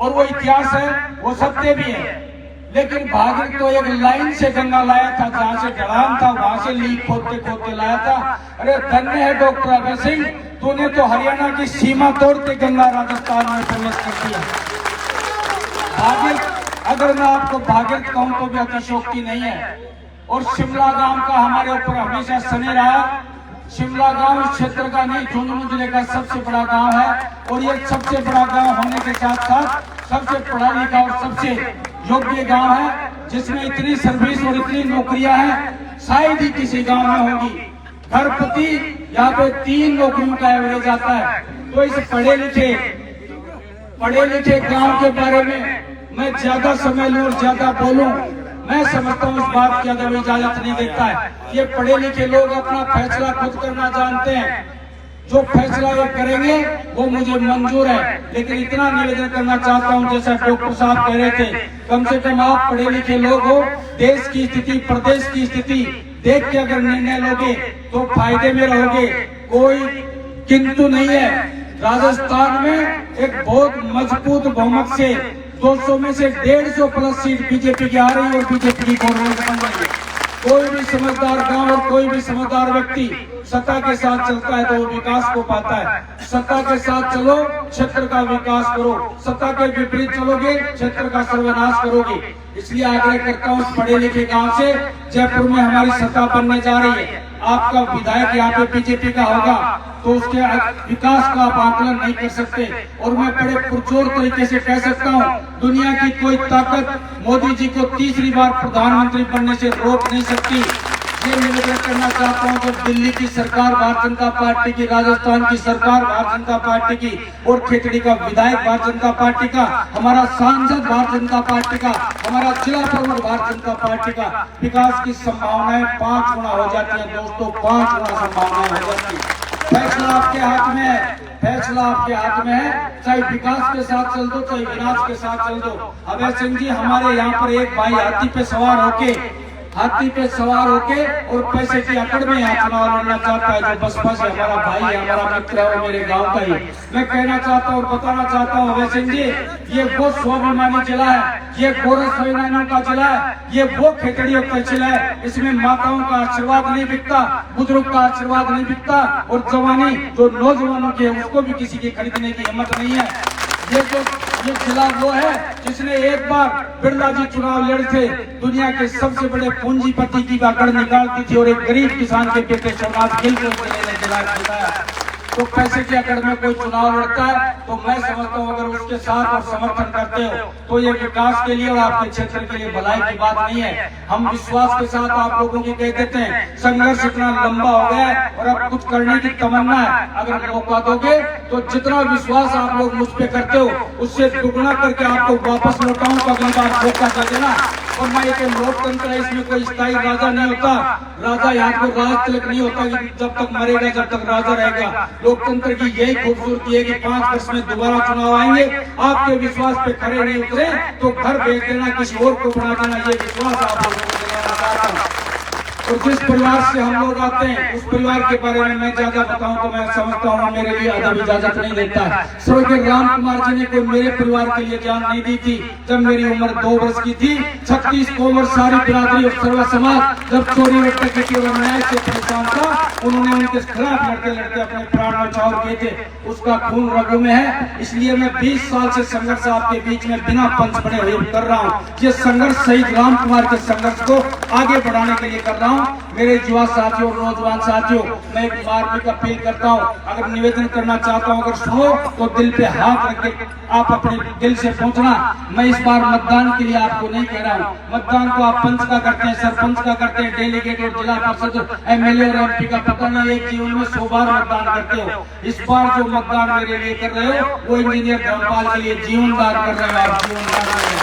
S6: और वो इतिहास है, वो सत्य भी है। लेकिन भागीरथ तो एक लाइन से गंगा लाया था, जहां से ढलान था वहां से लीक खोदते खोदते लाया था। अरे धन्य है डॉक्टर अभय सिंह, तूने तो हरियाणा की सीमा तोड़ते गंगा राजस्थान में प्रवेश कर दिया। भागीरथ, अगर मैं आपको भागीरथ कहूं तो भी अतिशयोक्ति नहीं है। और शिमला गांव का हमारे ऊपर हमेशा स्नेह रहा। शिमला गांव इस क्षेत्र का नहीं, झुंझुनू जिले का सबसे बड़ा गांव है और ये सबसे बड़ा गांव होने के साथ साथ सबसे पढ़ा लिखा और सबसे योग्य गांव है, जिसमें इतनी सर्विस और इतनी नौकरियां हैं, शायद ही किसी गांव में होगी। हर प्रति यहाँ पे 3 नौकरियों का एवरेज आता है। तो इस पढ़े लिखे गांव के बारे में मैं ज्यादा समय लूं और ज्यादा बोलूं, मैं समझता हूँ इस बात की अगर इजाजत नहीं देता है। ये पढ़े लिखे लोग अपना फैसला खुद करना जानते हैं, जो फैसला ये करेंगे वो मुझे मंजूर है। लेकिन इतना निवेदन करना चाहता हूँ, जैसा डॉक्टर साहब कह रहे थे, कम से कम आप पढ़े लिखे लोग हो, देश की स्थिति प्रदेश की स्थिति देख के अगर निर्णय लोगे तो फायदे में रहोगे। कोई किंतु नहीं है। राजस्थान में एक बहुत मजबूत बहुमत से 200 में से 150 प्लस सीट बीजेपी की आ रही है और बीजेपी की गवर्नमेंट बन रही है। कोई भी समझदार गांव और कोई भी समझदार व्यक्ति सत्ता के साथ चलता है तो वो विकास को पाता है। सत्ता के साथ चलो, क्षेत्र का विकास करो, सत्ता के विपरीत चलोगे, क्षेत्र का सर्वनाश करोगे। इसलिए आग्रह करता हूँ पढ़े लिखे गांव से, जयपुर में हमारी सत्ता बनने जा रही है, आपका विधायक यहाँ पे बीजेपी का होगा तो उसके विकास का आप आकलन नहीं कर सकते। और मैं बड़े पुरजोर तरीके से कह सकता हूँ, दुनिया की कोई ताकत मोदी जी को तीसरी बार प्रधानमंत्री बनने से रोक नहीं सकती। ये निवेदन करना चाहता हूँ, जब दिल्ली की सरकार भारतीय जनता पार्टी की, राजस्थान की सरकार भारतीय जनता पार्टी की और खेतड़ी का विधायक भारतीय जनता पार्टी का, हमारा सांसद भारतीय जनता पार्टी का, हमारा जिला प्रमुख भारतीय जनता पार्टी का, विकास की संभावनाएं 5 गुना हो जाती है दोस्तों, 5 गुना संभावनाएं हो जाती है। फैसला आपके हाथ में है, फैसला आपके हाथ में है। चाहे विकास के साथ चल दो, चाहे विनाश के साथ चल दो। अभय सिंह जी, हमारे यहाँ पर एक भाई हाथी पे सवार होके और पैसे की अकड़ में यहाँ चुनाव लड़ना चाहता है, जो बसपा से हमारा भाई है, हमारा मित्र है और मेरे गांव का ही। मैं कहना चाहता हूँ और बताना चाहता हूँ अभय सिंह जी, ये वो स्वाभिमानी जिला है, ये गोरख सेनानियों का जिला है, ये वो खेतड़ियों का जिला है। इसमें माताओं का आशीर्वाद नहीं बिकता, बुजुर्ग का आशीर्वाद नहीं बिकता और जवानी जो नौजवानों की है उसको भी किसी की खरीदने की हिम्मत नहीं है। ये जो ये जिला वो है जिसने एक बार बिरला जी चुनाव लड़े थे, दुनिया के सबसे बड़े पूंजीपति की बागड़ निकालती थी और एक गरीब किसान के बेटे शहबाज गिल को जिला जिताया। तो पैसे के अकड़ में कोई चुनाव लड़ता है तो मैं समझता हूँ अगर उसके साथ और समर्थन करते हो तो ये विकास के लिए और आपके क्षेत्र के लिए भलाई की बात नहीं है। हम विश्वास के साथ आप लोगों की कह देते हैं, संघर्ष इतना लंबा हो गया है और अब कुछ करने की तमन्ना है। अगर मौका दोगे तो जितना विश्वास आप लोग मुझ पे करते हो उससे दुगना करके आपको वापस लौटाऊं तो अगली बार मौका कर देना। और मैं ये लोकतंत्र है, इसमें कोई स्थायी राजा नहीं होता। राजा यहाँ को राज तिलक नहीं होता कि जब तक मरेगा जब तक राजा रहेगा। लोकतंत्र की यही खूबसूरती है कि 5 वर्ष में दोबारा चुनाव आएंगे, आपके विश्वास पे खड़े नहीं उतरे तो घर बेच देना, किसी और को बना देना, ये विश्वास आप लोगों को दिलाना चाहता हूँ। और जिस परिवार से हम लोग आते हैं उस परिवार के बारे में मैं ज्यादा बताऊं तो मैं समझता हूँ मेरे लिए अदब इजाजत नहीं देता है। स्वर्गीय राम कुमार जी ने कोई मेरे परिवार के लिए जान नहीं दी थी। जब मेरी उम्र 2 वर्ष की थी, 36 कोमर सारी बिरादरी और सर्व समाज जब चोरी और डकैती और अन्याय से परेशान था, उन्होंने उनके खिलाफ लड़ते लड़ते अपने प्राण न्यौछावर किए थे। उसका खून रगों में है, इसलिए मैं 20 साल से संघर्ष आपके बीच में बिना पंच बने हुए कर रहा हूँ। ये संघर्ष शहीद राम कुमार के संघर्ष को आगे बढ़ाने के लिए कर रहा हूँ। मेरे युवा साथियों, नौजवान साथियों, मैं एक बार अपील करता हूँ, अगर निवेदन करना चाहता हूँ, अगर सुनो तो दिल पे हाथ रख के आप अपने दिल से पहुँचना। मैं इस बार मतदान के लिए आपको नहीं कह रहा हूँ, मतदान को आप पंच का करते हैं, सरपंच का करते हैं, डेलीगेट और जिला परिषद MLA और MP का पता नहीं, एक जीवन में 100 बार मतदान करते हो। इस बार जो मतदान मेरे लिए कर रहे हो वो इंजीनियर धर्मपाल के लिए जीवनदान कर रहे हो, आप जीवनदान कर रहे हो।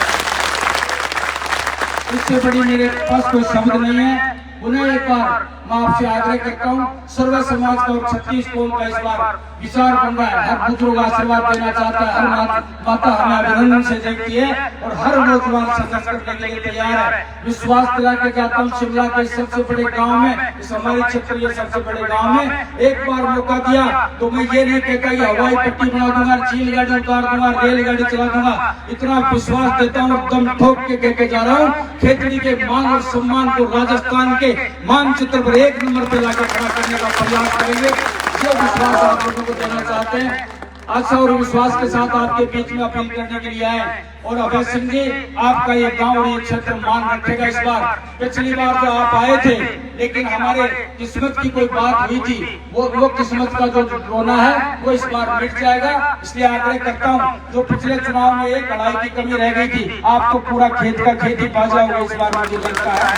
S6: इससे बड़ी मेरे पास कोई शब्द नहीं है। उन्हें एक बार मैं आपसे आग्रह करता हूँ, सर्व समाज का और 36 कौम का इस बार विचार बन रहा है। हर बुजुर्ग आशीर्वाद देना चाहता है, हर माता हमें अभिनंदन से देखती है और हर नौजवान संघर्ष करने के लिए तैयार है। विश्वास दिला के जाता हूँ, शिमला के सबसे बड़े गांव में, इस हमारे क्षेत्रीय सबसे बड़े गांव में एक बार मौका दिया तो मैं ये नहीं कहता कि हवाई पट्टी बना दूंगा, चील गाड़ी उतार दूंगा, रेलगाड़ी चला दूंगा। इतना विश्वास देता हूँ, दम ठोक के कह के जा रहा हूँ, खेती के मान और सम्मान को राजस्थान के मानचित्र पर 1 नंबर पे लाके खड़ा करने का प्रयास करेंगे। जो विश्वास आप लोगों को देना चाहते हैं, आशा और विश्वास के साथ आपके बीच में अपील करने के लिए आए। और अभय सिंह जी, आपका ये गांव और ये क्षेत्र मान रखेगा इस बार। पिछली बार जो आप आए थे लेकिन हमारे किस्मत की कोई बात हुई थी, वो किस्मत का जो रोना है वो इस बार मिट जाएगा। इसलिए आग्रह करता हूँ, जो पिछले चुनाव में एक कढ़ाई की कमी रह गई थी, आपको पूरा खेत का खेत ही पा जाओगे इस बार, मुझे लगता है।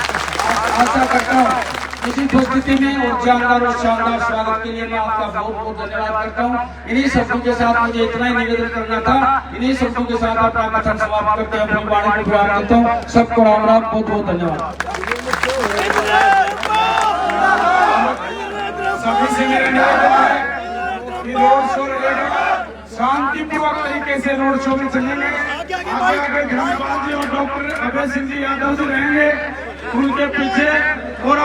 S6: आशा करता हूँ इसी परिस्थिति में और शानदार स्वागत के लिए मैं आपका बहुत बहुत धन्यवाद करता हूँ। इन्हीं शब्दों के साथ मुझे इतना ही निवेदन करना था। इन्हीं शब्दों के साथ अपना कथन समाप्त करते हैं, अपनी वाणी को विराम देता हूँ। सबको राम राम, बहुत बहुत धन्यवाद। सभी से मेरा निवेदन है कि रोड शो शांतिपूर्वक तरीके से रोड शो में चलेंगे। आगे धर्मपाल जी और डॉक्टर अभय सिंह जी यादव जी रहेंगे उनके पीछे। और